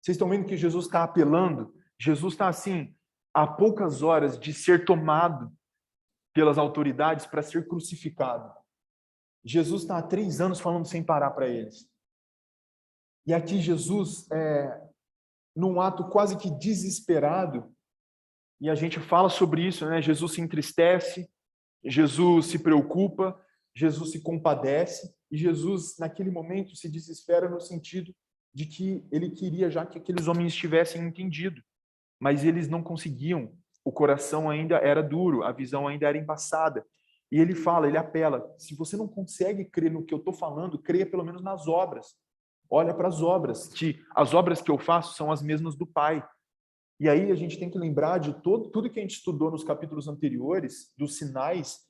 Vocês estão vendo que Jesus está apelando? Jesus está assim, a poucas horas de ser tomado pelas autoridades para ser crucificado. Jesus está há 3 anos falando sem parar para eles. E aqui Jesus, num ato quase que desesperado, e a gente fala sobre isso, né? Jesus se entristece, Jesus se preocupa, Jesus se compadece, e Jesus, naquele momento, se desespera no sentido de que ele queria já que aqueles homens tivessem entendido, mas eles não conseguiam. O coração ainda era duro, a visão ainda era embaçada. E ele fala, ele apela, se você não consegue crer no que eu estou falando, creia pelo menos nas obras. Olha para as obras, que as obras que eu faço são as mesmas do Pai. E aí a gente tem que lembrar de tudo que a gente estudou nos capítulos anteriores, dos sinais,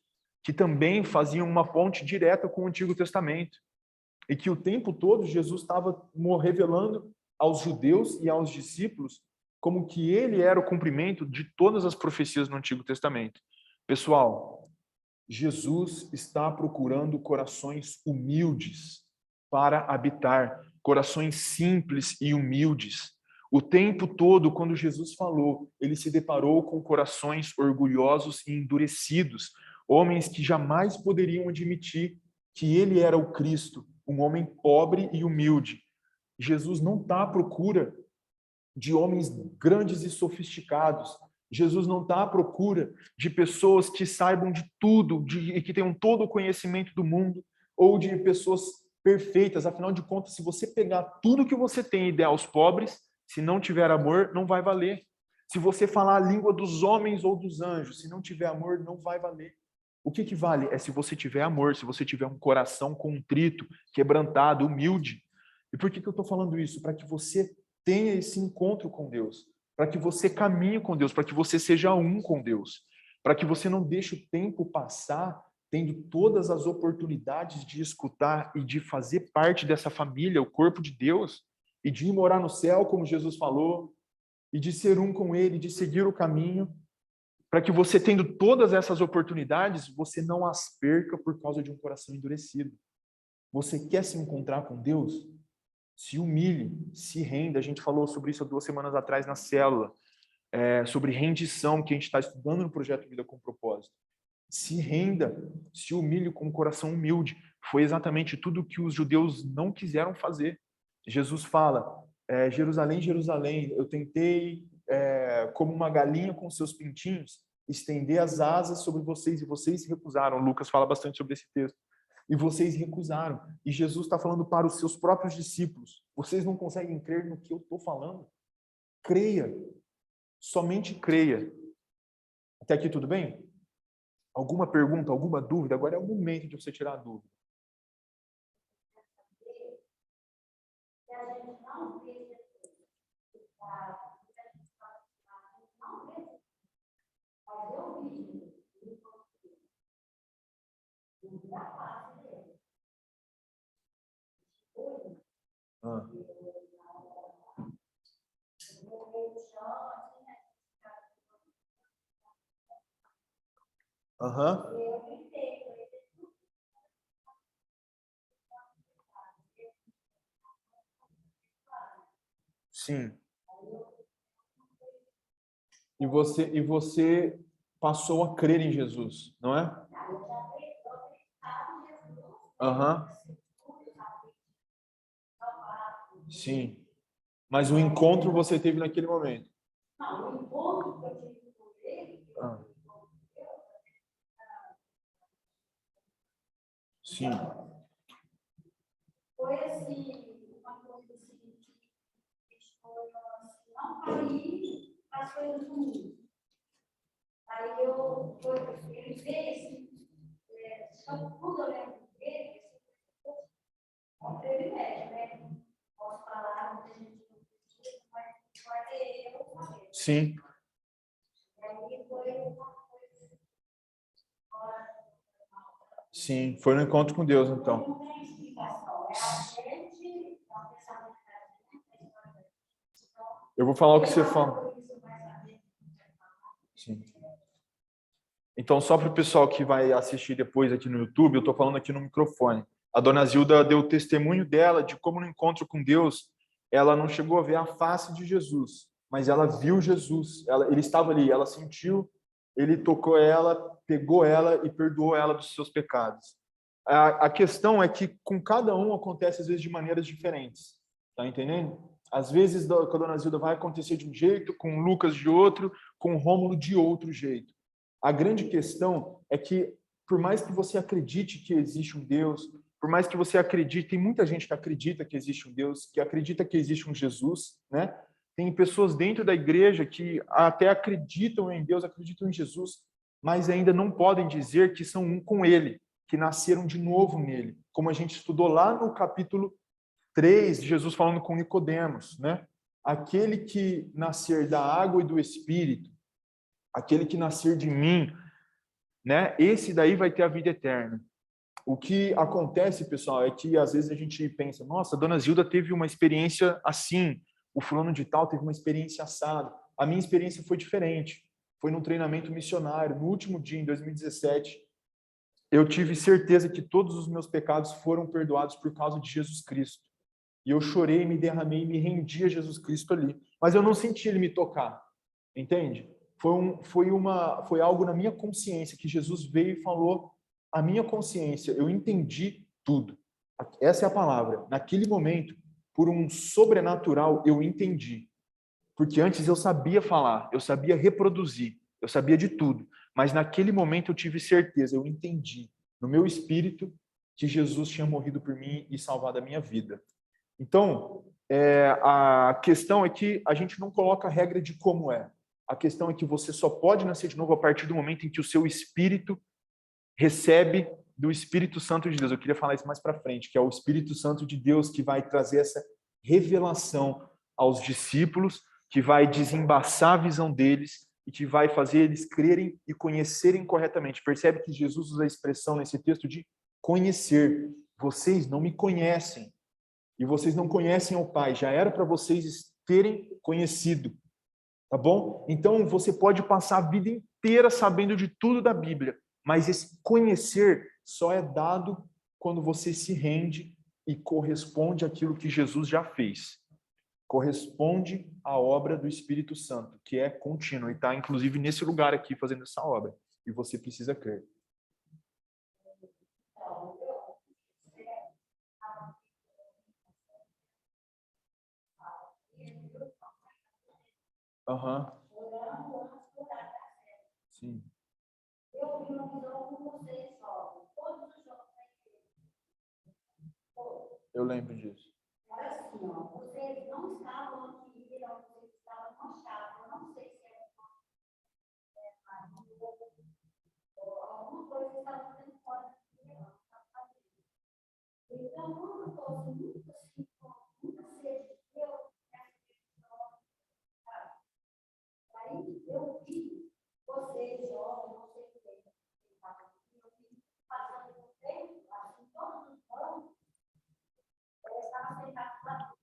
que também faziam uma ponte direta com o Antigo Testamento. E que o tempo todo Jesus estava revelando aos judeus e aos discípulos como que ele era o cumprimento de todas as profecias no Antigo Testamento. Pessoal, Jesus está procurando corações humildes para habitar, corações simples e humildes. O tempo todo, quando Jesus falou, ele se deparou com corações orgulhosos e endurecidos, homens que jamais poderiam admitir que ele era o Cristo, um homem pobre e humilde. Jesus não está à procura de homens grandes e sofisticados. Jesus não está à procura de pessoas que saibam de tudo e que tenham todo o conhecimento do mundo, ou de pessoas perfeitas. Afinal de contas, se você pegar tudo que você tem e der aos pobres, se não tiver amor, não vai valer. Se você falar a língua dos homens ou dos anjos, se não tiver amor, não vai valer. O que vale é se você tiver amor, se você tiver um coração contrito, quebrantado, humilde. E por que eu estou falando isso? Para que você tenha esse encontro com Deus, para que você caminhe com Deus, para que você seja um com Deus, para que você não deixe o tempo passar tendo todas as oportunidades de escutar e de fazer parte dessa família, o corpo de Deus, e de ir morar no céu, como Jesus falou, e de ser um com Ele, de seguir o caminho, para que você, tendo todas essas oportunidades, você não as perca por causa de um coração endurecido. Você quer se encontrar com Deus? Se humilhe, se renda. A gente falou sobre isso há 2 semanas atrás na célula, sobre rendição, que a gente está estudando no Projeto Vida com Propósito. Se renda, se humilhe com um coração humilde. Foi exatamente tudo que os judeus não quiseram fazer. Jesus fala, Jerusalém, Jerusalém, eu tentei, como uma galinha com seus pintinhos, estender as asas sobre vocês e vocês se recusaram. Lucas fala bastante sobre esse texto. E vocês recusaram. E Jesus está falando para os seus próprios discípulos. Vocês não conseguem crer no que eu estou falando? Creia. Somente creia. Até aqui tudo bem? Alguma pergunta, alguma dúvida? Agora é o momento de você tirar a dúvida. Ah. Aham. Sim. E você passou a crer em Jesus, não é? Aham. Sim. Mas o encontro você teve naquele momento. Ah. Sim. Foi assim, uma coisa assim, não cair, as coisas ruins. Aí eu ele fez, só quando eu lembro dele, é um privilégio, né? Posso falar, muita gente não precisa, mas pode ter eu fazer. Sim. E aí foi uma coisa fora. Sim, foi no encontro com Deus, então. Não tem explicação, é a gente, é um pensamento da gente. Eu vou falar o que você fala. Sim. Então, só para o pessoal que vai assistir depois aqui no YouTube, eu estou falando aqui no microfone. A dona Zilda deu o testemunho dela de como no encontro com Deus, ela não chegou a ver a face de Jesus, mas ela viu Jesus. Ele estava ali, ela sentiu, ele tocou ela, pegou ela e perdoou ela dos seus pecados. A questão é que com cada um acontece às vezes de maneiras diferentes. Tá entendendo? Às vezes com a dona Zilda vai acontecer de um jeito, com o Lucas de outro, com o Rômulo de outro jeito. A grande questão é que, por mais que você acredite que existe um Deus, por mais que você acredite, tem muita gente que acredita que existe um Deus, que acredita que existe um Jesus, né? Tem pessoas dentro da igreja que até acreditam em Deus, acreditam em Jesus, mas ainda não podem dizer que são um com Ele, que nasceram de novo nele. Como a gente estudou lá no capítulo 3, Jesus falando com Nicodemos, né? Aquele que nascer da água e do Espírito, aquele que nascer de mim, né? Esse daí vai ter a vida eterna. O que acontece, pessoal, é que às vezes a gente pensa, nossa, a dona Zilda teve uma experiência assim, o fulano de tal teve uma experiência assada. A minha experiência foi diferente. Foi num treinamento missionário. No último dia, em 2017, eu tive certeza que todos os meus pecados foram perdoados por causa de Jesus Cristo. E eu chorei, me derramei, me rendi a Jesus Cristo ali. Mas eu não senti ele me tocar, entende? Foi algo na minha consciência que Jesus veio e falou a minha consciência. Eu entendi tudo. Essa é a palavra. Naquele momento, por um sobrenatural, eu entendi. Porque antes eu sabia falar, eu sabia reproduzir, eu sabia de tudo. Mas naquele momento eu tive certeza, eu entendi no meu espírito que Jesus tinha morrido por mim e salvado a minha vida. Então, a questão é que a gente não coloca a regra de como é. A questão é que você só pode nascer de novo a partir do momento em que o seu espírito recebe do Espírito Santo de Deus. Eu queria falar isso mais para frente, que é o Espírito Santo de Deus que vai trazer essa revelação aos discípulos, que vai desembaçar a visão deles e que vai fazer eles crerem e conhecerem corretamente. Percebe que Jesus usa a expressão nesse texto de conhecer. Vocês não me conhecem e vocês não conhecem o Pai. Já era para vocês terem conhecido. Tá bom? Então, você pode passar a vida inteira sabendo de tudo da Bíblia, mas esse conhecer só é dado quando você se rende e corresponde àquilo que Jesus já fez. Corresponde à obra do Espírito Santo, que é contínua e está, inclusive, nesse lugar aqui fazendo essa obra. E você precisa crer. Aham. Sim. Eu vi uma visão com vocês só. Todos os jogos da igreja. Eu lembro disso. Era assim, ó. Vocês não estavam aqui, vocês estavam no chave. Eu não sei se era alguma coisa que estava fazendo fora da igreja. Então, quando eu estou muito assim, com muita sede de Deus, aí eu vi vocês jovens, não sei o que, eu vi passando por dentro, assim, todos os bancos, eles estavam sentados lá.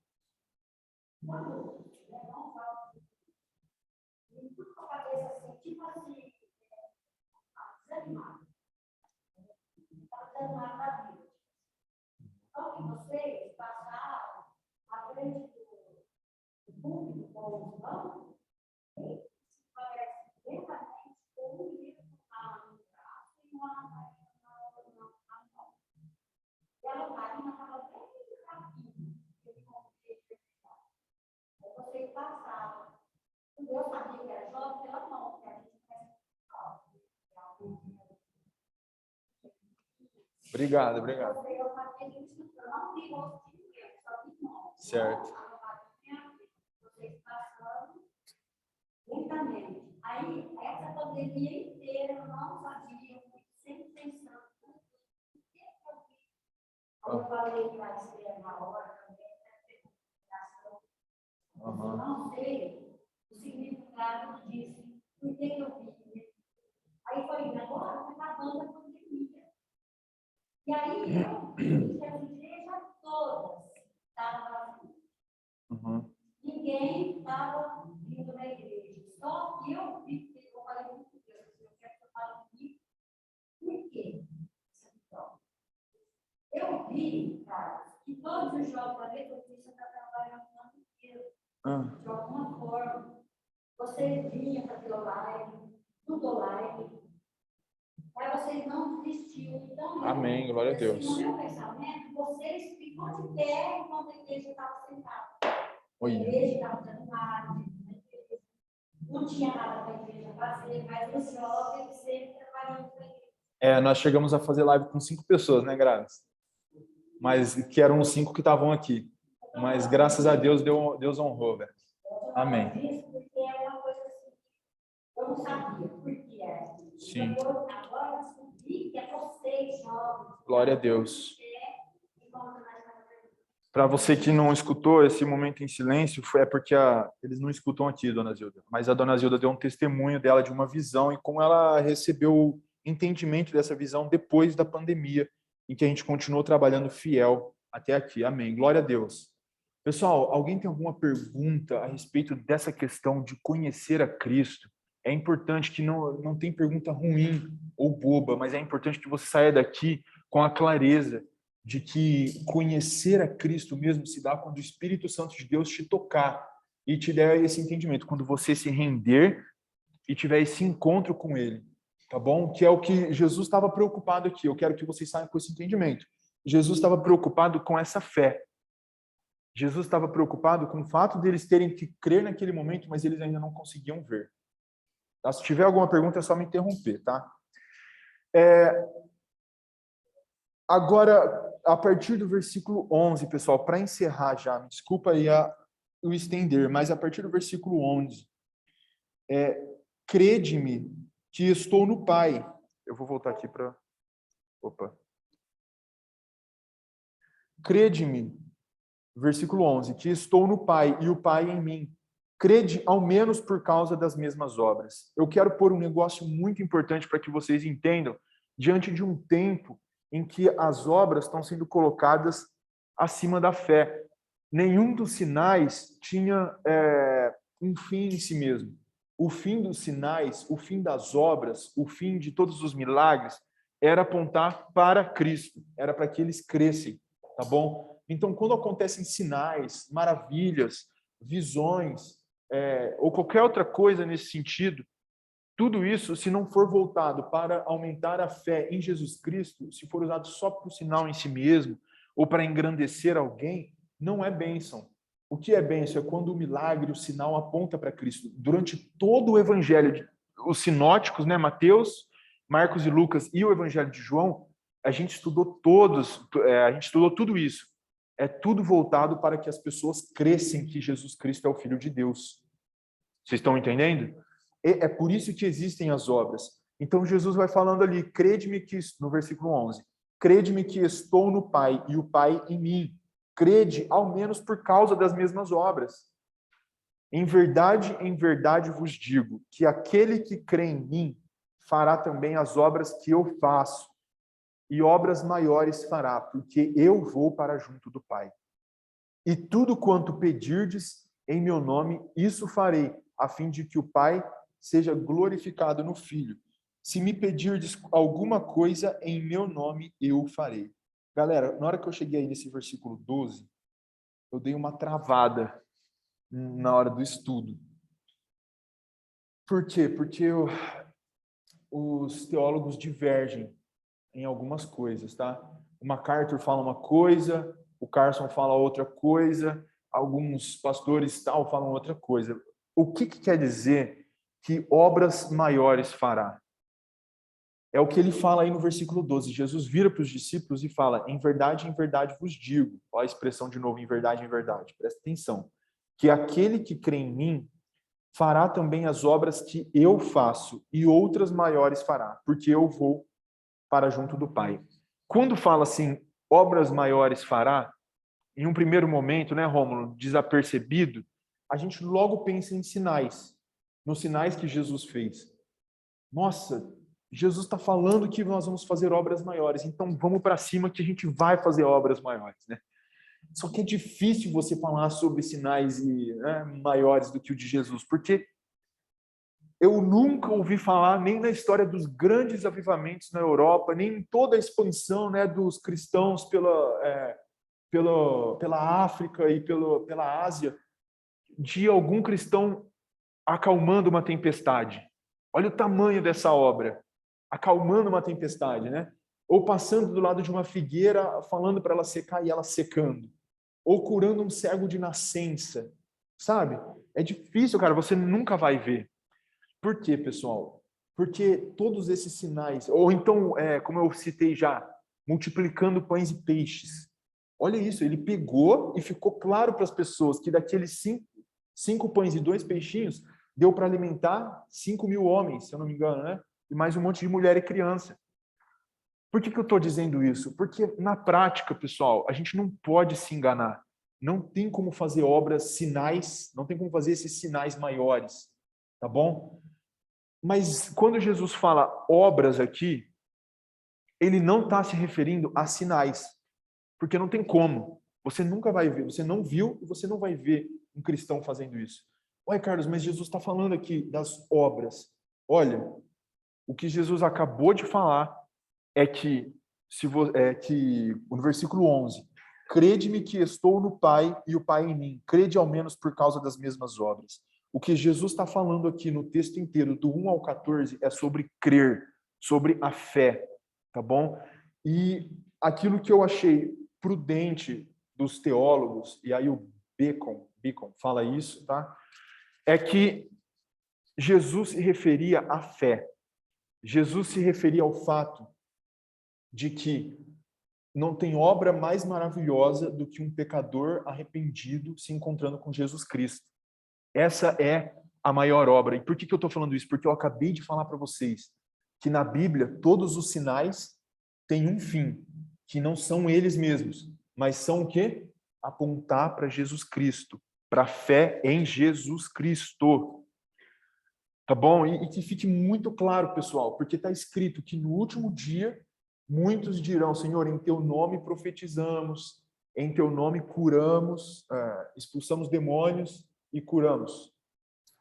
Quando não fala, e tudo com a cabeça assim, tipo assim, desanimado. Estava desanimado da vida. Só que vocês passaram à frente do público com os bancos, e parece lentamente com um livro no braço e uma na mão. E a Marina estava bem rapidinho, ele conseguia fechar. Aí vocês passavam. Eu sabia que era jovem pela mão, que a gente Obrigado, obrigado. Certo. pandemia inteira, eu não sabia, sempre pensando, o que eu fiz? Aí eu falei para escrever na hora também, eu não sei o significado disso, por que eu fiz. Aí eu falei, agora está acabando a pandemia. E aí eu vi que as igrejas todas estavam vazias. Ninguém estava vindo na igreja. Só que eu vi que eu falei muito Deus, eu quero que eu fale comigo. Por quê? Eu vi, cara, que todos os jovens da metodista estão trabalhando o ano inteiro, de alguma forma. Você vinha fazer o live, tudo online, mas vocês não desistiram. Então, Amém, glória a Deus. No meu pensamento, vocês ficam de pé enquanto a igreja estava sentada. A igreja estava dando nada, não tinha nada para a igreja fazer, mas os jovens sempre trabalhando para a igreja. Nós chegamos a fazer live com 5 pessoas, né, Graças? Mas que eram os 5 que estavam aqui. Mas graças a Deus, Deus honrou, velho. Amém. Porque é uma coisa assim, eu não sabia por que era. Sim. Agora descobri que é vocês, jovens. Glória a Deus. Para você que não escutou esse momento em silêncio, é porque eles não escutam aqui, dona Zilda. Mas a dona Zilda deu um testemunho dela de uma visão e como ela recebeu o entendimento dessa visão depois da pandemia, em que a gente continuou trabalhando fiel até aqui. Amém. Glória a Deus. Pessoal, alguém tem alguma pergunta a respeito dessa questão de conhecer a Cristo? É importante que não tem pergunta ruim ou boba, mas é importante que você saia daqui com a clareza de que conhecer a Cristo mesmo se dá quando o Espírito Santo de Deus te tocar e te der esse entendimento, quando você se render e tiver esse encontro com Ele, tá bom? Que é o que Jesus estava preocupado aqui. Eu quero que vocês saiam com esse entendimento. Jesus estava preocupado com essa fé. Jesus estava preocupado com o fato deles terem que crer naquele momento, mas eles ainda não conseguiam ver. Tá? Se tiver alguma pergunta, é só me interromper, tá? Agora, a partir do versículo 11, pessoal, para encerrar já, me desculpa aí o estender, mas a partir do versículo 11, crede-me que estou no Pai. Eu vou voltar aqui para... Opa. Crede-me, versículo 11, que estou no Pai e o Pai em mim. Crede ao menos por causa das mesmas obras. Eu quero pôr um negócio muito importante para que vocês entendam, diante de um tempo em que as obras estão sendo colocadas acima da fé. Nenhum dos sinais tinha um fim em si mesmo. O fim dos sinais, o fim das obras, o fim de todos os milagres era apontar para Cristo, era para que eles crescem, tá bom? Então, quando acontecem sinais, maravilhas, visões, ou qualquer outra coisa nesse sentido, tudo isso, se não for voltado para aumentar a fé em Jesus Cristo, se for usado só para o sinal em si mesmo, ou para engrandecer alguém, não é bênção. O que é bênção é quando o milagre, o sinal aponta para Cristo. Durante todo o evangelho, os sinóticos, né, Mateus, Marcos e Lucas e o evangelho de João, a gente estudou tudo isso. É tudo voltado para que as pessoas cresçam que Jesus Cristo é o Filho de Deus. Vocês estão entendendo? É por isso que existem as obras. Então Jesus vai falando ali, crede-me que, no versículo 11, crede-me que estou no Pai e o Pai em mim. Crede, ao menos por causa das mesmas obras. Em verdade vos digo, que aquele que crê em mim fará também as obras que eu faço, e obras maiores fará, porque eu vou para junto do Pai. E tudo quanto pedirdes em meu nome, isso farei, a fim de que o Pai seja glorificado no Filho. Se me pedirdes alguma coisa em meu nome, eu farei. Galera, na hora que eu cheguei aí nesse versículo 12, eu dei uma travada na hora do estudo. Por quê? Porque os teólogos divergem em algumas coisas, tá? O MacArthur fala uma coisa, o Carson fala outra coisa, alguns pastores tal falam outra coisa. O que quer dizer que obras maiores fará? É o que ele fala aí no versículo 12. Jesus vira para os discípulos e fala, em verdade vos digo. Olha a expressão de novo, em verdade, presta atenção. Que aquele que crê em mim fará também as obras que eu faço, e outras maiores fará, porque eu vou para junto do Pai. Quando fala assim, obras maiores fará, em um primeiro momento, né, Rômulo, desapercebido, a gente logo pensa em sinais, nos sinais que Jesus fez. Nossa, Jesus está falando que nós vamos fazer obras maiores, então vamos para cima que a gente vai fazer obras maiores, né? Só que é difícil você falar sobre sinais maiores do que o de Jesus, porque eu nunca ouvi falar nem na história dos grandes avivamentos na Europa, nem em toda a expansão, né, dos cristãos pela África e pela Ásia, de algum cristão acalmando uma tempestade. Olha o tamanho dessa obra, acalmando uma tempestade, né? Ou passando do lado de uma figueira, falando para ela secar e ela secando. Ou curando um cego de nascença, sabe? É difícil, cara, você nunca vai ver. Por quê, pessoal? Porque todos esses sinais, ou então, como eu citei já, multiplicando pães e peixes. Olha isso, ele pegou e ficou claro para as pessoas que daqueles cinco pães e 2 peixinhos, deu para alimentar 5.000 homens, se eu não me engano, né? E mais um monte de mulher e criança. Por que eu estou dizendo isso? Porque na prática, pessoal, a gente não pode se enganar. Não tem como fazer obras, sinais, não tem como fazer esses sinais maiores, tá bom? Mas quando Jesus fala obras aqui, ele não está se referindo a sinais, porque não tem como. Você nunca vai ver, você não viu e você não vai ver um cristão fazendo isso. Ué, Carlos, mas Jesus está falando aqui das obras. Olha, o que Jesus acabou de falar é que, no versículo 11, crede-me que estou no Pai e o Pai em mim. Crede ao menos por causa das mesmas obras. O que Jesus está falando aqui no texto inteiro, do 1 ao 14, é sobre crer, sobre a fé, tá bom? E aquilo que eu achei prudente dos teólogos, e aí o Bacon fala isso, tá? É que Jesus se referia à fé. Jesus se referia ao fato de que não tem obra mais maravilhosa do que um pecador arrependido se encontrando com Jesus Cristo. Essa é a maior obra. E por que eu estou falando isso? Porque eu acabei de falar para vocês que na Bíblia todos os sinais têm um fim, que não são eles mesmos, mas são o quê? Apontar para Jesus Cristo, para a fé em Jesus Cristo. Tá bom? E que fique muito claro, pessoal, porque está escrito que no último dia muitos dirão, Senhor, em teu nome profetizamos, em teu nome curamos, expulsamos demônios e curamos.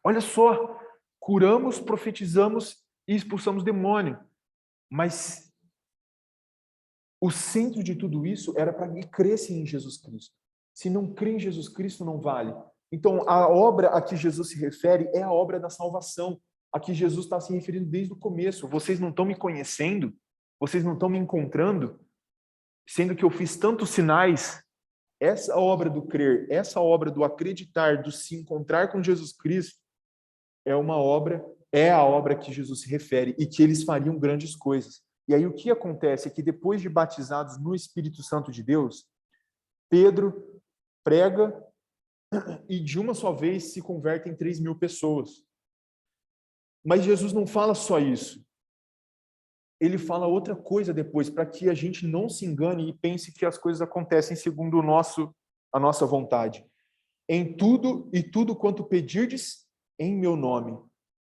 Olha só, curamos, profetizamos e expulsamos demônio. Mas o centro de tudo isso era para que crescem em Jesus Cristo. Se não crê em Jesus Cristo, não vale. Então, a obra a que Jesus se refere é a obra da salvação, a que Jesus está se referindo desde o começo. Vocês não estão me conhecendo? Vocês não estão me encontrando? Sendo que eu fiz tantos sinais. Essa obra do crer, essa obra do acreditar, do se encontrar com Jesus Cristo, é a obra que Jesus se refere e que eles fariam grandes coisas. E aí o que acontece é que depois de batizados no Espírito Santo de Deus, Pedro prega e de uma só vez se convertem 3.000 pessoas. Mas Jesus não fala só isso. Ele fala outra coisa depois, para que a gente não se engane e pense que as coisas acontecem segundo a nossa vontade. Em tudo quanto pedirdes em meu nome.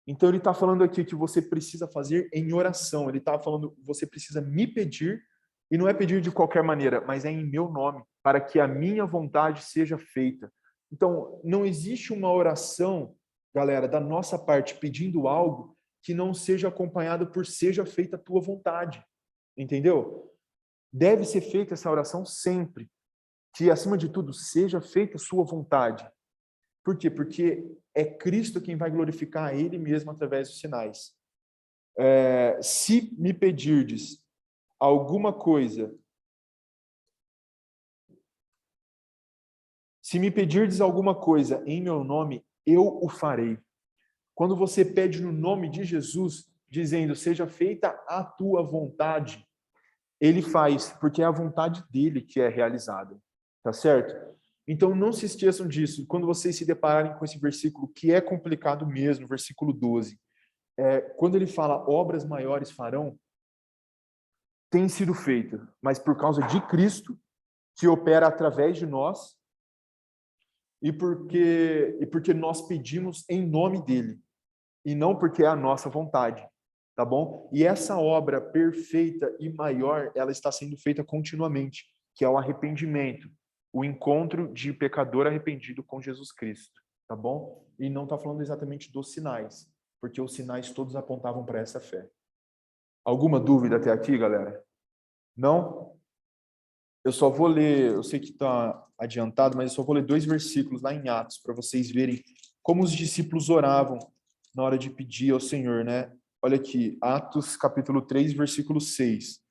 Então ele está falando aqui que você precisa fazer em oração. Ele está falando, você precisa me pedir, e não é pedir de qualquer maneira, mas é em meu nome, para que a minha vontade seja feita. Então, não existe uma oração, galera, da nossa parte pedindo algo que não seja acompanhado por seja feita a tua vontade. Entendeu? Deve ser feita essa oração sempre. Que, acima de tudo, seja feita a sua vontade. Por quê? Porque é Cristo quem vai glorificar a Ele mesmo através dos sinais. Se me pedirdes alguma coisa, em meu nome, eu o farei. Quando você pede no nome de Jesus, dizendo, seja feita a tua vontade, Ele faz, porque é a vontade dele que é realizada. Tá certo? Então, não se esqueçam disso. Quando vocês se depararem com esse versículo, que é complicado mesmo, versículo 12, quando ele fala obras maiores farão, tem sido feita, mas por causa de Cristo, que opera através de nós, e porque nós pedimos em nome dele, e não porque é a nossa vontade, tá bom? E essa obra perfeita e maior, ela está sendo feita continuamente, que é o arrependimento, o encontro de pecador arrependido com Jesus Cristo, tá bom? E não está falando exatamente dos sinais, porque os sinais todos apontavam para essa fé. Alguma dúvida até aqui, galera? Não? Eu só vou ler, eu sei que está adiantado, mas eu só vou ler 2 versículos lá em Atos, para vocês verem como os discípulos oravam na hora de pedir ao Senhor, né? Olha aqui, Atos capítulo 3, versículo 6.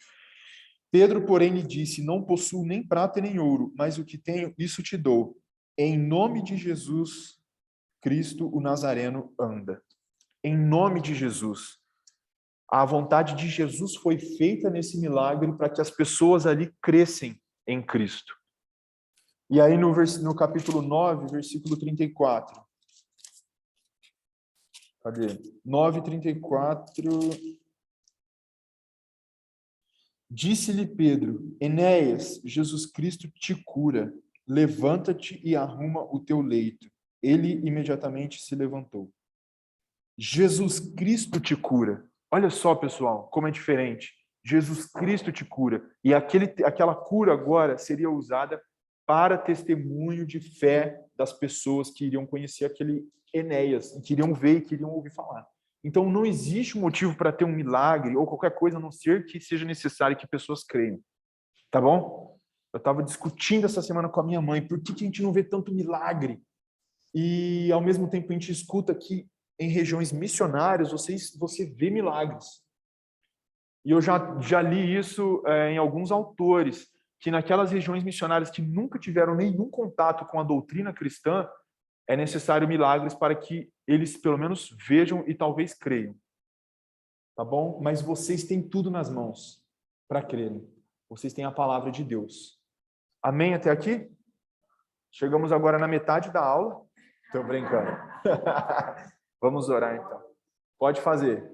Pedro, porém, lhe disse, não possuo nem prata nem ouro, mas o que tenho, isso te dou. Em nome de Jesus Cristo, o Nazareno, anda. Em nome de Jesus. A vontade de Jesus foi feita nesse milagre para que as pessoas ali crescem em Cristo. E aí no capítulo 9, versículo 34. Cadê? 9:34. Disse-lhe Pedro, Enéas, Jesus Cristo te cura. Levanta-te e arruma o teu leito. Ele imediatamente se levantou. Jesus Cristo te cura. Olha só, pessoal, como é diferente. Jesus Cristo te cura. E aquela cura agora seria usada para testemunho de fé das pessoas que iriam conhecer aquele Enéas, e queriam ver e queriam ouvir falar. Então, não existe um motivo para ter um milagre ou qualquer coisa, a não ser que seja necessário que pessoas creiam. Tá bom? Eu estava discutindo essa semana com a minha mãe, por que a gente não vê tanto milagre? E, ao mesmo tempo, a gente escuta que em regiões missionárias você vê milagres. E eu já li isso em alguns autores, que naquelas regiões missionárias que nunca tiveram nenhum contato com a doutrina cristã, é necessário milagres para que eles pelo menos vejam e talvez creiam. Tá bom? Mas vocês têm tudo nas mãos para crerem. Vocês têm a palavra de Deus. Amém até aqui? Chegamos agora na metade da aula. Estou brincando. Vamos orar então. Pode fazer.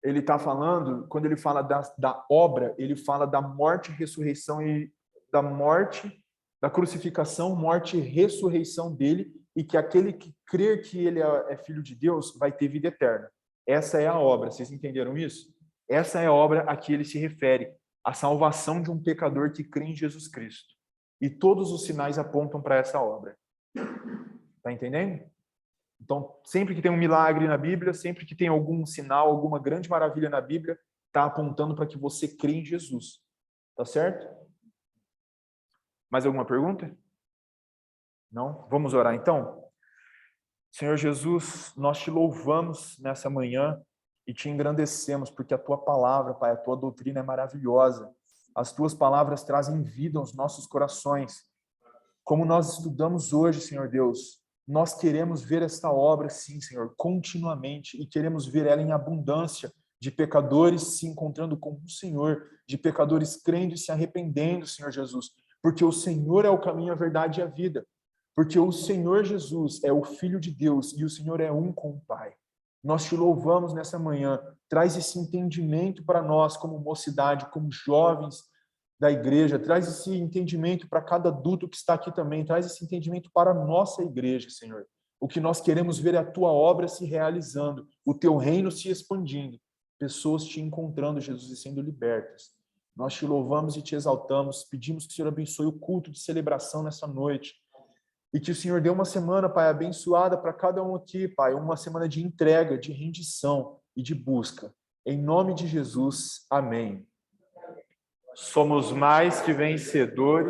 Ele está falando, quando ele fala da obra, ele fala da morte, ressurreição e da morte, da crucificação, morte e ressurreição dele, e que aquele que crer que ele é filho de Deus vai ter vida eterna. Essa é a obra, vocês entenderam isso? Essa é a obra a que ele se refere, a salvação de um pecador que crê em Jesus Cristo. E todos os sinais apontam para essa obra. Está entendendo? Então, sempre que tem um milagre na Bíblia, sempre que tem algum sinal, alguma grande maravilha na Bíblia, está apontando para que você crê em Jesus. Tá certo? Mais alguma pergunta? Não? Vamos orar então? Senhor Jesus, nós te louvamos nessa manhã e te engrandecemos, porque a tua palavra, Pai, a tua doutrina é maravilhosa. As tuas palavras trazem vida aos nossos corações. Como nós estudamos hoje, Senhor Deus, nós queremos ver esta obra, sim, Senhor, continuamente, e queremos ver ela em abundância, de pecadores se encontrando com o Senhor, de pecadores crendo e se arrependendo, Senhor Jesus, porque o Senhor é o caminho, a verdade e a vida, porque o Senhor Jesus é o Filho de Deus e o Senhor é um com o Pai. Nós te louvamos nessa manhã, traz esse entendimento para nós como mocidade, como jovens da igreja, traz esse entendimento para cada adulto que está aqui também, traz esse entendimento para a nossa igreja, Senhor. O que nós queremos ver é a tua obra se realizando, o teu reino se expandindo, pessoas te encontrando, Jesus, e sendo libertas. Nós te louvamos e te exaltamos, pedimos que o Senhor abençoe o culto de celebração nessa noite, e que o Senhor dê uma semana, Pai, abençoada para cada um aqui, Pai, uma semana de entrega, de rendição e de busca. Em nome de Jesus, amém. Somos mais que vencedores